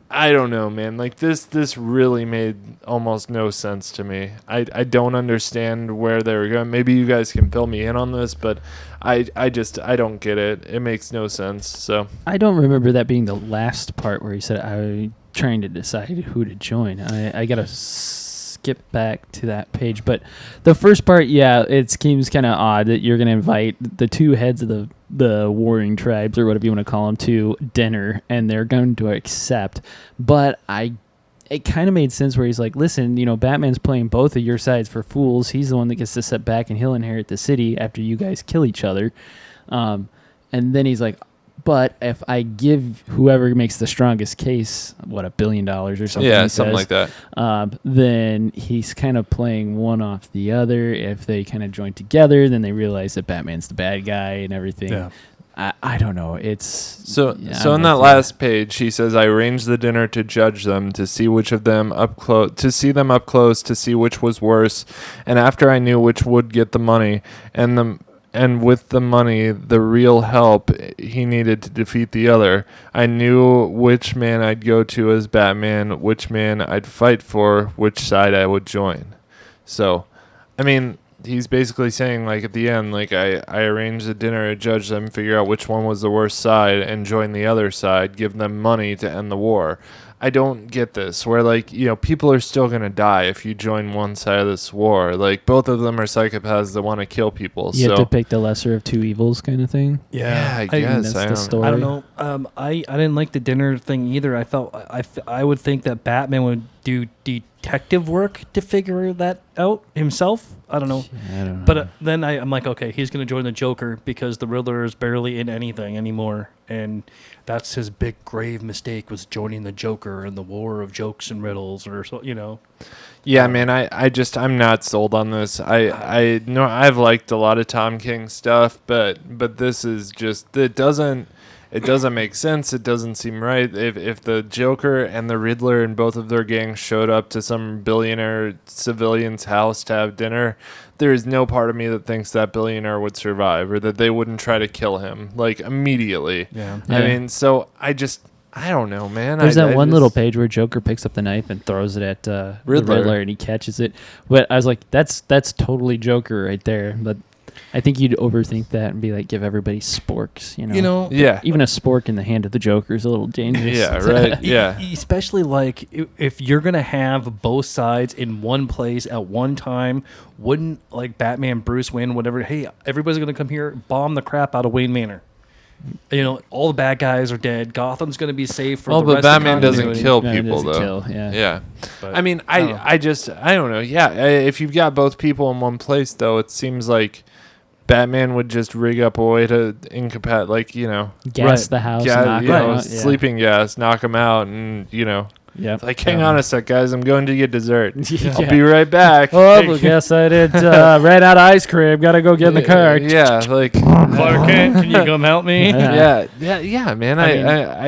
I don't know, man. This really made almost no sense to me. I don't understand where they were going. Maybe you guys can fill me in on this, but I don't get it. It makes no sense. So I don't remember that being the last part where he said, "I'm trying to decide who to join." I gotta skip back to that page, but the first part, it seems kind of odd that you're gonna invite the two heads of the warring tribes or whatever you want to call them to dinner and they're going to accept. But it kind of made sense where he's like, listen, Batman's playing both of your sides for fools. He's the one that gets to sit back and he'll inherit the city after you guys kill each other. And then he's like, but if I give whoever makes the strongest case, $1 billion or something, something like that, then he's kind of playing one off the other. If they kind of join together, then they realize that Batman's the bad guy and everything. Yeah. I don't know. It's so in that last page, he says, "I arranged the dinner to judge them, to see which of them up close, to see them up close, to see which was worse, and after I knew which would get the money, and and with the money, the real help he needed to defeat the other. I knew which man I'd go to as Batman, which man I'd fight for, which side I would join. So, I mean, he's basically saying, like, at the end, like, I arranged a dinner to judge them, figure out which one was the worst side, and join the other side, give them money to end the war. I don't get this, where, like, you know, people are still going to die if you join one side of this war. Like, both of them are psychopaths that want to kill people. You have to pick the lesser of two evils kind of thing. Yeah, I guess. That's the story. I don't know. I didn't like the dinner thing either. I felt I would think that Batman would do detective work to figure that out himself. I don't know. I don't know. But then I'm like, okay, he's going to join the Joker because the Riddler is barely in anything anymore. And that's his big grave mistake, was joining the Joker in the war of jokes and riddles, or so, you know. Yeah, man, I'm not sold on this. I know I've liked a lot of Tom King stuff, but this is just, it doesn't make sense. It doesn't seem right. If the Joker and the Riddler and both of their gangs showed up to some billionaire civilian's house to have dinner, there is no part of me that thinks that billionaire would survive, or that they wouldn't try to kill him, like, immediately. Yeah. I mean, so I don't know, man. There's that one little page where Joker picks up the knife and throws it at the Riddler, and he catches it. But I was like, that's totally Joker right there. But I think you'd overthink that and be like, give everybody sporks, you know? You know, Yeah. Even a spork in the hand of the Joker is a little dangerous. Yeah, right. Yeah. Especially like if you're gonna have both sides in one place at one time, wouldn't like Batman, Bruce Wayne, whatever? Hey, everybody's gonna come here, bomb the crap out of Wayne Manor. You know, all the bad guys are dead. Gotham's gonna be safe for the but rest Batman of the doesn't continuity. kill Batman people, doesn't though. kill, yeah. Yeah. But I mean, I don't know. I don't know. Yeah, if you've got both people in one place, though, it seems like Batman would just rig up a way to incapacitate, like, you know, Gas Right. the house, you knock it know, out. Yeah. sleeping gas, knock them out, and, you know, Yep. like, hang on a sec, guys, I'm going to get dessert. Yeah. I'll be right back. Oh, well, guess I did. Ran out of ice cream. Got to go get in the car. Yeah, like, Clark Kent, can you come help me? yeah, man. I mean- I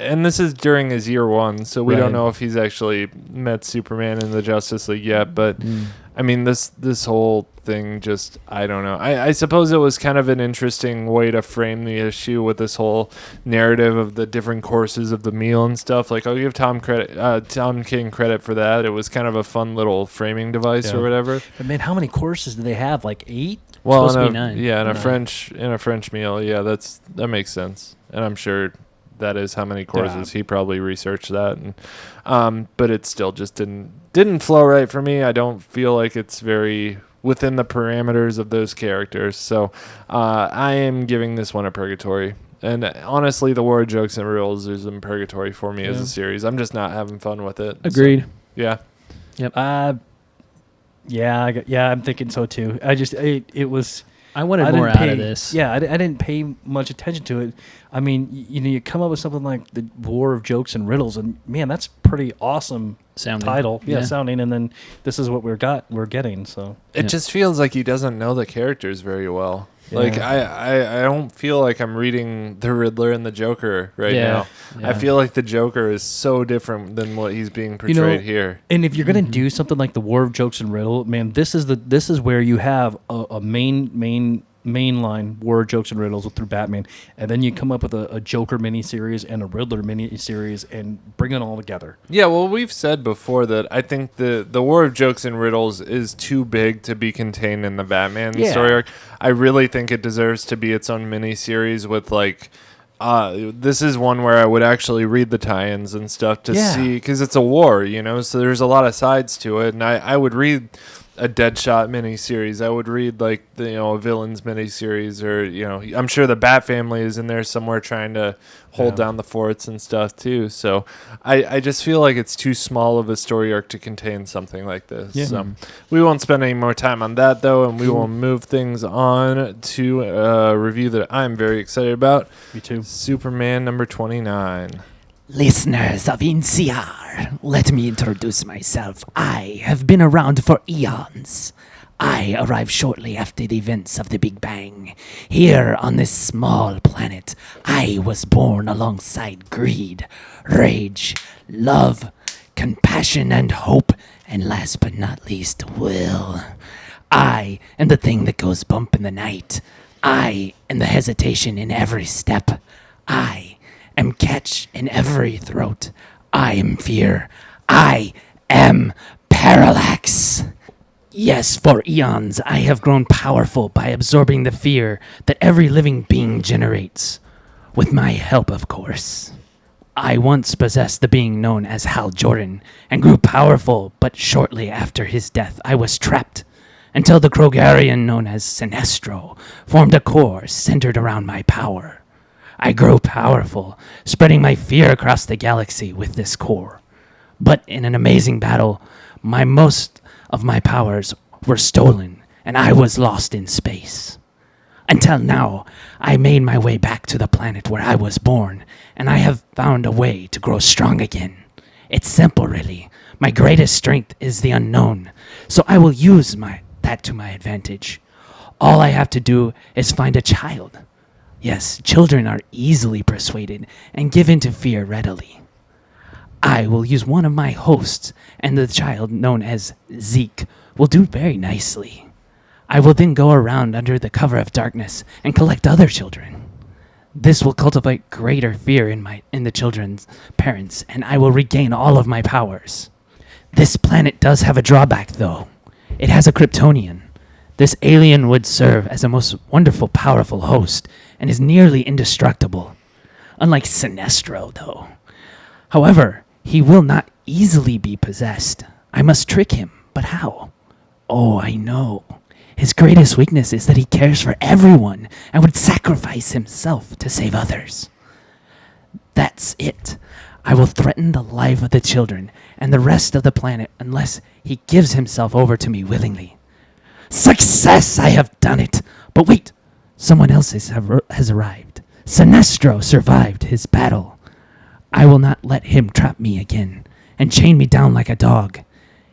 and this is during his year one, so we Right. don't know if he's actually met Superman in the Justice League yet. But I mean, this whole thing just, I don't know. I suppose it was kind of an interesting way to frame the issue with this whole narrative of the different courses of the meal and stuff. Like, I'll give Tom King credit for that. It was kind of a fun little framing device or whatever. But man, how many courses do they have? Like 8? Well, supposed to in be 9. Yeah, in a 9. French meal. Yeah, that makes sense, and I'm sure that is how many courses. He probably researched that, and but it still just didn't flow right for me. I don't feel like it's very within the parameters of those characters. So I am giving this one a purgatory. And honestly, the War of Jokes and Riddles is in purgatory for me as a series. I'm just not having fun with it. Agreed. So, yeah. Yeah, I'm thinking so too. It was. I wanted I more didn't out pay, of this. Yeah, I didn't pay much attention to it. I mean, you come up with something like the War of Jokes and Riddles, and man, that's pretty awesome Sounding. title. Yeah, Yeah. sounding, and then this is what we're getting. So It Yeah. just feels like he doesn't know the characters very well. Yeah. Like, I don't feel like I'm reading the Riddler and the Joker right Yeah. now. Yeah. I feel like the Joker is so different than what he's being portrayed here. And if you're gonna do something like the War of Jokes and Riddle, man, this is where you have a mainline War of Jokes and Riddles through Batman, and then you come up with a Joker miniseries and a Riddler miniseries and bring it all together. Yeah, well, we've said before that I think the War of Jokes and Riddles is too big to be contained in the Batman story arc. I really think it deserves to be its own miniseries with, like, this is one where I would actually read the tie-ins and stuff to see, because it's a war, you know, so there's a lot of sides to it, and I would read a Deadshot miniseries. I would read, like, a Villains miniseries, or, I'm sure the Bat Family is in there somewhere trying to hold down the forts and stuff too. So I just feel like it's too small of a story arc to contain something like this. Yeah. So we won't spend any more time on that, though, and we will move things on to a review that I'm very excited about. Me too. Superman number 29. Listeners of NCR, let me introduce myself. I have been around for eons. I arrived shortly after the events of the Big Bang. Here on this small planet, I was born alongside greed, rage, love, compassion, and hope, and last but not least, will. I am the thing that goes bump in the night. I am the hesitation in every step. I am catch in every throat. I am fear. I am parallax. Yes, for eons I have grown powerful by absorbing the fear that every living being generates. With my help, of course. I once possessed the being known as Hal Jordan and grew powerful, but shortly after his death I was trapped until the Krogarian known as Sinestro formed a core centered around my power. I grew powerful, spreading my fear across the galaxy with this core. But in an amazing battle, most of my powers were stolen and I was lost in space. Until now, I made my way back to the planet where I was born, and I have found a way to grow strong again. It's simple, really. My greatest strength is the unknown, so I will use that to my advantage. All I have to do is find a child. Yes, children are easily persuaded and give in to fear readily. I will use one of my hosts, and the child, known as Zeke, will do very nicely. I will then go around under the cover of darkness and collect other children. This will cultivate greater fear in the children's parents, and I will regain all of my powers. This planet does have a drawback, though. It has a Kryptonian. This alien would serve as a most wonderful, powerful host, and is nearly indestructible. Unlike Sinestro, though. However, he will not easily be possessed. I must trick him, but how? Oh, I know. His greatest weakness is that he cares for everyone and would sacrifice himself to save others. That's it. I will threaten the life of the children and the rest of the planet unless he gives himself over to me willingly. Success! I have done it! But wait! Someone else has arrived. Sinestro survived his battle. I will not let him trap me again and chain me down like a dog.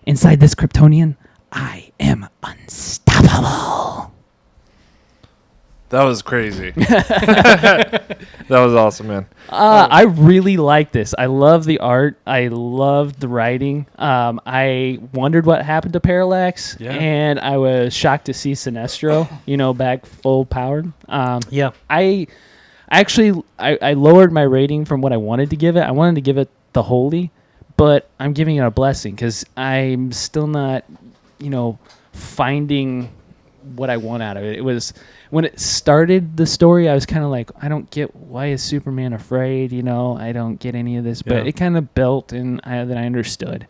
Inside this Kryptonian, I am unstoppable. That was crazy. That was awesome, man. I really like this. I love the art. I love the writing. I wondered what happened to Parallax, and I was shocked to see Sinestro, back full powered. I lowered my rating from what I wanted to give it. I wanted to give it the holy, but I'm giving it a blessing because I'm still not, finding what I want out of it. It was when it started the story, I was kind of like, I don't get why is Superman afraid, I don't get any of this, but it kind of built and then I understood.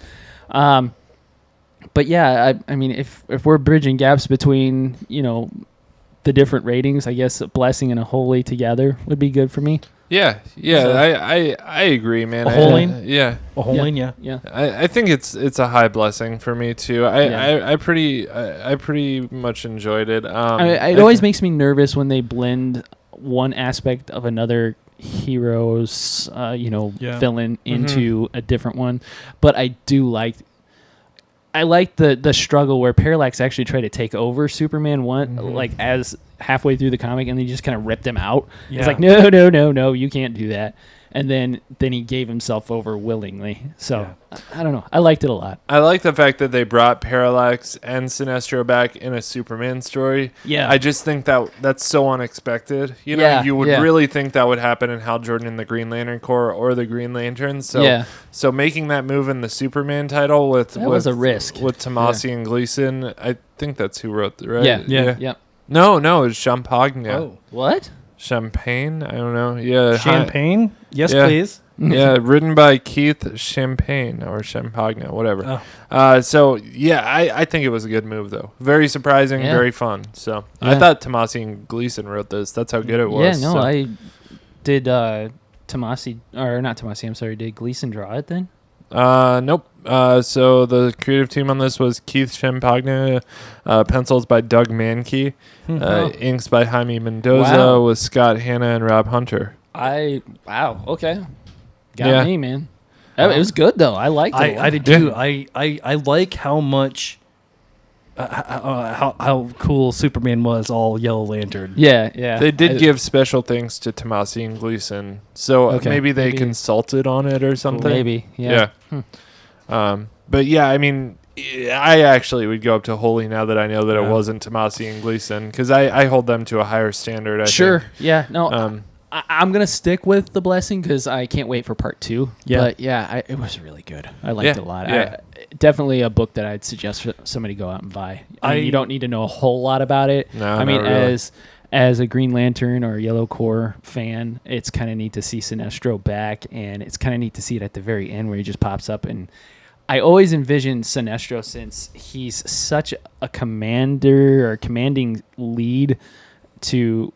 But yeah, I mean, if we're bridging gaps between, the different ratings, I guess a blessing and a holy together would be good for me. Yeah, So- I agree, man. A holing? Yeah. A holing, yeah. I think it's a high blessing for me too. I pretty much enjoyed it. It always makes me nervous when they blend one aspect of another hero's villain into a different one. But I do like the struggle where Parallax actually tried to take over Superman like as halfway through the comic, and they just kind of ripped him out. Yeah. It's like, no, you can't do that. And then he gave himself over willingly. So I don't know. I liked it a lot. I like the fact that they brought Parallax and Sinestro back in a Superman story. Yeah. I just think that's so unexpected. You would really think that would happen in Hal Jordan in the Green Lantern Corps or the Green Lanterns. So making that move in the Superman title was a risk with Tomasi and Gleason. I think that's who wrote it, right? Yeah. No, it's Champagne. Oh. What? Champagne? I don't know. Yeah. Champagne? Yes, Yeah. please. Yeah, written by Keith Champagne or Champagne, whatever. So I think it was a good move though. Very surprising, very fun. So I thought Tomasi and Gleason wrote this. That's how good it was. Yeah, no, so. I did did Gleason draw it then? Nope. So the creative team on this was Keith Champagne, pencils by Doug Mankey, inks by Jaime Mendoza with Scott Hanna and Rob Hunter. Okay. Got me, man. It was good though. I liked it. I did too. I like how much how cool Superman was all Yellow Lantern. Yeah. They did give special thanks to Tomasi and Gleason, so maybe they consulted on it or something. Maybe, yeah. But yeah, I mean, I actually would go up to Holy now that I know that it wasn't Tomasi and Gleason, because I hold them to a higher standard. I think. Yeah. No. I'm gonna stick with the blessing because I can't wait for part 2. Yeah. But it was really good. I liked it a lot. Yeah. Definitely a book that I'd suggest for somebody to go out and buy. I mean, you don't need to know a whole lot about it. No, I mean, not really. as a Green Lantern or Yellow Corps fan, it's kind of neat to see Sinestro back, and it's kind of neat to see it at the very end where he just pops up. And I always envisioned Sinestro, since he's such a commander or commanding lead to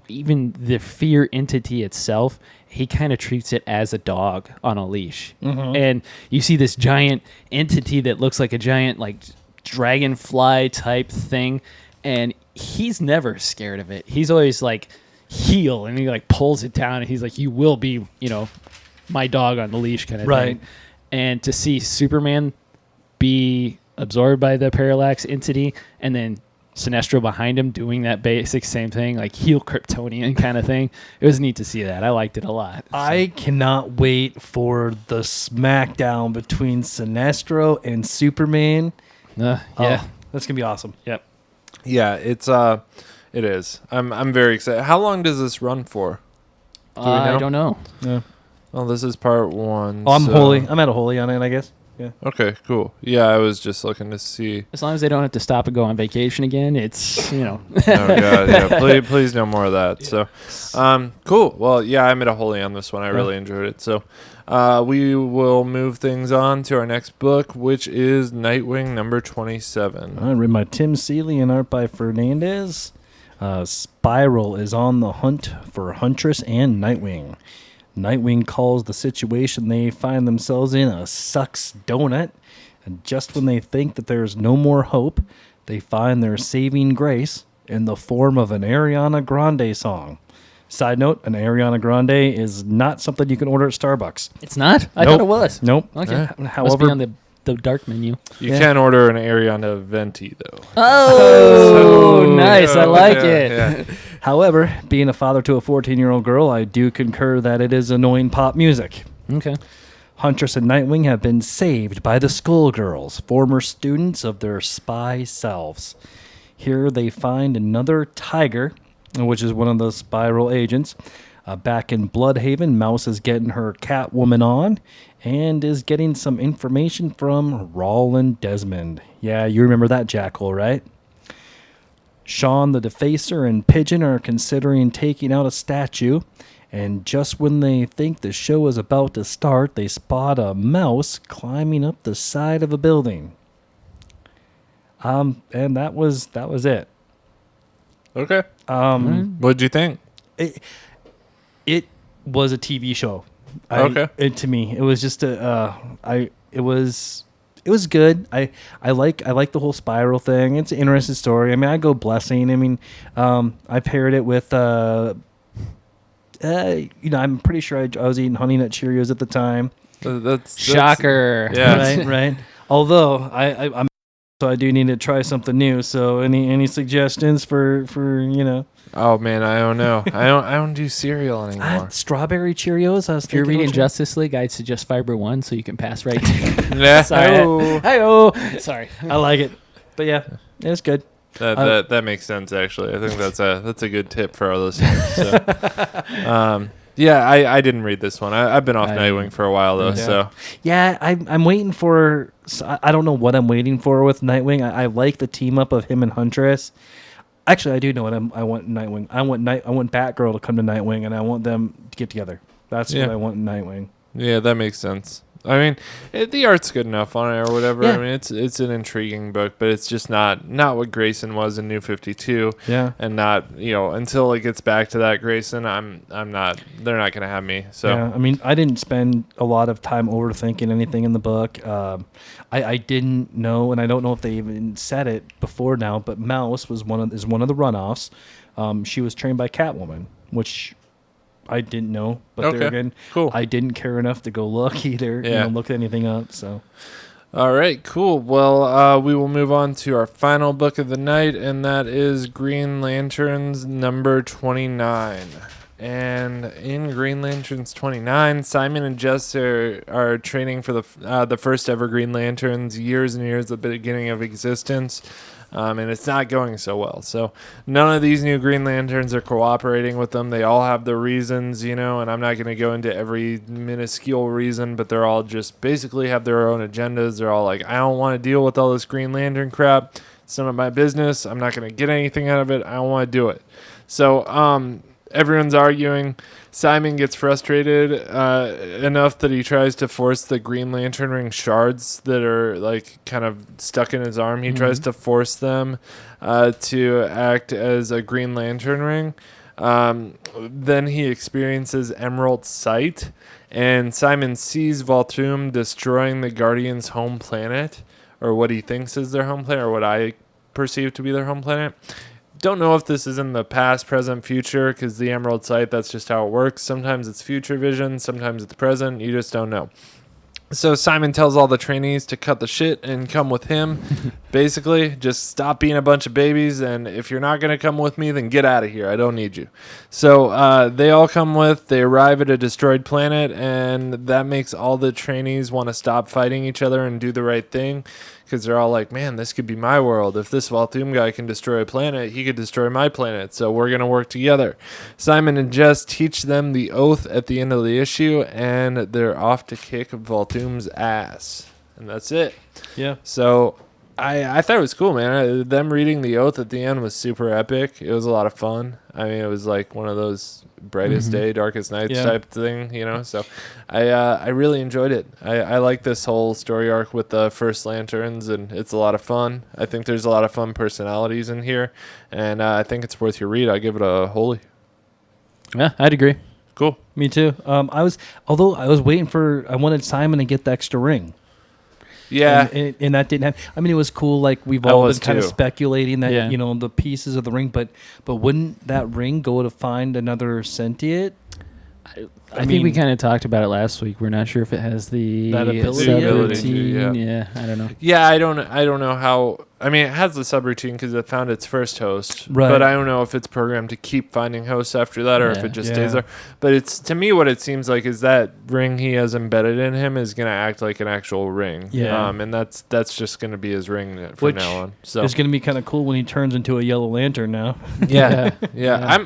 even the fear entity itself, he kind of treats it as a dog on a leash. And you see this giant entity that looks like a giant like dragonfly type thing, and he's never scared of it. He's always like heel, and he like pulls it down, and he's like, you will be, my dog on the leash kind of thing. And to see Superman be absorbed by the parallax entity, and then Sinestro behind him doing that basic same thing, like heel Kryptonian kind of thing. It was neat to see that. I liked it a lot. I cannot wait for the smackdown between Sinestro and Superman. Yeah. Oh, that's gonna be awesome. Yep. Yeah, it is. I'm very excited. How long does this run for? Do we know? I don't know. Yeah. Well, this is part 1. Oh, I'm so- holy. I'm at a holy on it, I guess. Yeah. Okay, cool. Yeah, I was just looking to see. As long as they don't have to stop and go on vacation again, it's, Oh god, yeah. Please no more of that. So, cool. Well, yeah, I'm at a holy on this one. I really enjoyed it. So, we will move things on to our next book, which is Nightwing number 27. Written by Tim Seeley and art by Fernandez. Spiral is on the hunt for Huntress and Nightwing. Nightwing calls the situation they find themselves in a sucks donut, and just when they think that there's no more hope, they find their saving grace in the form of an Ariana Grande song. Side note, an Ariana Grande is not something you can order at Starbucks. It's not? I Nope. thought it was. Nope. Okay. Must be However, on the dark menu. You can't order an Ariana Venti though. Oh, nice. I like Yeah, it. yeah. however, being a father to a 14-year-old girl, I do concur that it is annoying pop music. Okay. Huntress and Nightwing have been saved by the Skullgirls, former students of their spy selves. Here they find another Tiger, which is one of the Spiral agents. Back in Bloodhaven, Mouse is getting her Catwoman on and is getting some information from Roland Desmond. Yeah, you remember that jackal, right? Sean the Defacer and Pigeon are considering taking out a statue, and just when they think the show is about to start, they spot a mouse climbing up the side of a building. And that was it. Okay. What'd you think? It was a TV show. Okay. To me, it was just it was good. I like the whole Spiral thing. It's an interesting story. I mean, I go Blessing. I mean, I paired it with I'm pretty sure I was eating Honey Nut Cheerios at the time. That's Shocker. Yeah. Right. Although I'm so I do need to try something new. So any suggestions for Oh man, I don't know. I don't do cereal anymore. strawberry Cheerios? If you're reading Justice League, I'd suggest Fiber One so you can pass right to Yeah. Sorry. Hi-oh. Sorry. I like it, but yeah, it's good. That makes sense actually. I think that's a good tip for our listeners. So. Yeah, I didn't read this one. I've been off Nightwing for a while though. Yeah. So Yeah, I'm waiting for. I don't know what I'm waiting for with Nightwing. I like the team up of him and Huntress. Actually, I do know what I want in Nightwing. I want Batgirl to come to Nightwing, and I want them to get together. That's what I want in Nightwing. yeah, that makes sense. I mean, the art's good enough on it or whatever. Yeah. I mean, it's an intriguing book, but it's just not what Grayson was in New 52. Yeah. And not, until it gets back to that Grayson, I'm not. They're not gonna have me. So Yeah, I mean, I didn't spend a lot of time overthinking anything in the book. I didn't know, and I don't know if they even said it before now, but Mouse is one of the runoffs. She was trained by Catwoman, which I didn't know. But there again, cool. I didn't care enough to go look either. Yeah. Look anything up. So. All right, cool. Well, we will move on to our final book of the night, and that is Green Lanterns number 29. And in Green Lanterns 29, Simon and Jess are training for the first ever Green Lanterns, years and years at the beginning of existence. And it's not going so well. So none of these new Green Lanterns are cooperating with them. They all have their reasons, and I'm not going to go into every minuscule reason, but they're all just basically have their own agendas. They're all like, I don't want to deal with all this Green Lantern crap. It's none of my business. I'm not going to get anything out of it. I don't want to do it. So everyone's arguing. Simon gets frustrated enough that he tries to force the Green Lantern ring shards that are like kind of stuck in his arm. He tries to force them to act as a Green Lantern ring. Then he experiences Emerald Sight, and Simon sees Volthoom destroying the Guardians' home planet, or what he thinks is their home planet, or what I perceive to be their home planet. Don't know if this is in the past, present, future, because the Emerald Sight, that's just how it works. Sometimes it's future vision, sometimes it's present. You just don't know. So Simon tells all the trainees to cut the shit and come with him. Basically, just stop being a bunch of babies, and if you're not going to come with me, then get out of here. I don't need you. So they all they arrive at a destroyed planet, and that makes all the trainees want to stop fighting each other and do the right thing, because they're all like, man, this could be my world. If this Volthoom guy can destroy a planet, he could destroy my planet, so we're going to work together. Simon and Jess teach them the oath at the end of the issue, and they're off to kick Volthoom's ass. And that's it. Yeah. So I thought it was cool, man. Them reading the oath at the end was super epic. It was a lot of fun. I mean, it was like one of those brightest day, darkest nights type thing, So I really enjoyed it. I like this whole story arc with the First Lanterns, and it's a lot of fun. I think there's a lot of fun personalities in here, and I think it's worth your read. I give it a holy. Yeah, I'd agree. Cool. Me too. I wanted Simon to get the extra ring. Yeah. And that didn't happen. I mean, it was cool. Like, we've all been kind of too. speculating that, the pieces of the ring, but wouldn't that ring go to find another sentient? I think we kind of talked about it last week. We're not sure if it has the that ability. subroutine. I don't know. Yeah, I don't know how. I mean, it has the subroutine because it found its first host, right? But I don't know if it's programmed to keep finding hosts after that, or if it just stays there. But it's, to me, what it seems like is that ring he has embedded in him is going to act like an actual ring. Yeah. And that's just going to be his ring from now on. So it's going to be kind of cool when he turns into a Yellow Lantern now. Yeah.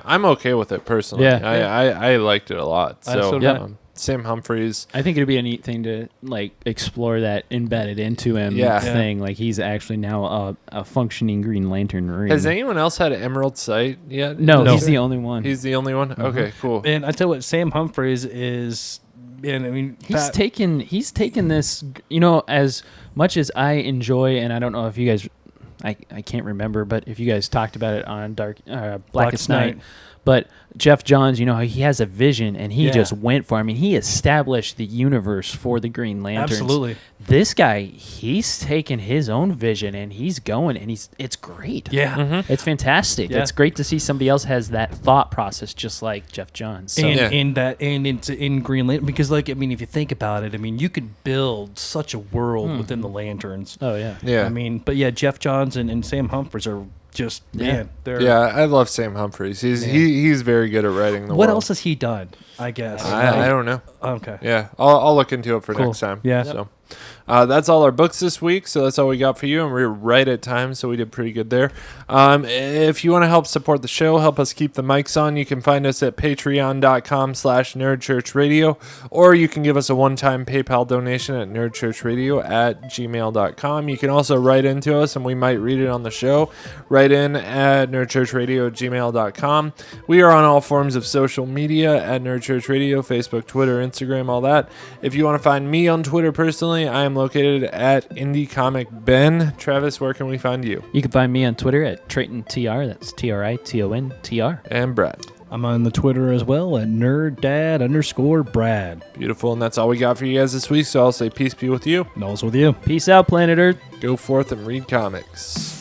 I'm okay with it personally. Yeah. I liked it a lot. So Sam Humphries. I think it'd be a neat thing to like explore that embedded into him thing. Like, he's actually now a functioning Green Lantern ring. Has anyone else had Emerald Sight yet? No, he's the only one. He's the only one? Okay, cool. And I tell you what, Sam Humphries is, and I mean, he's taken this, as much as I enjoy, and I don't know if you guys, I can't remember, but if you guys talked about it on Blackest Night. But Jeff Johns, he has a vision, and he just went for it. I mean, he established the universe for the Green Lanterns. Absolutely. This guy, he's taken his own vision, and he's going, and it's great. Yeah. Mm-hmm. It's fantastic. Yeah. It's great to see somebody else has that thought process, just like Jeff Johns. So. And it's in Green Lantern, because, like, I mean, if you think about it, I mean, you could build such a world within the Lanterns. Oh, yeah. Yeah. I mean, but yeah, Jeff Johns and Sam Humphries are just, they're... Yeah, I love Sam Humphries. He's very good at writing the world. What else has he done, I guess? I don't know. Okay. Yeah, I'll look into it for Cool. next time. Yeah. So that's all our books this week. So that's all we got for you, and we're right at time, so we did pretty good there. If you want to help support the show, help us keep the mics on, you can find us at patreon.com/nerdchurchradio, or you can give us a one-time PayPal donation at nerdchurchradio@gmail.com. You can also write into us, and we might read it on the show. Write in at nerdchurchradio@gmail.com. We are on all forms of social media at nerdchurchradio, Facebook, Twitter, Instagram, all that. If you want to find me on Twitter personally, I am located at IndieComicBen. Travis, where can we find you? You can find me on Twitter at TraytonTR. That's TRITONTR. And Brad. I'm on the Twitter as well at nerddad_Brad. Beautiful, and that's all we got for you guys this week, so I'll say peace be with you. And also with you. Peace out, Planet Earth. Go forth and read comics.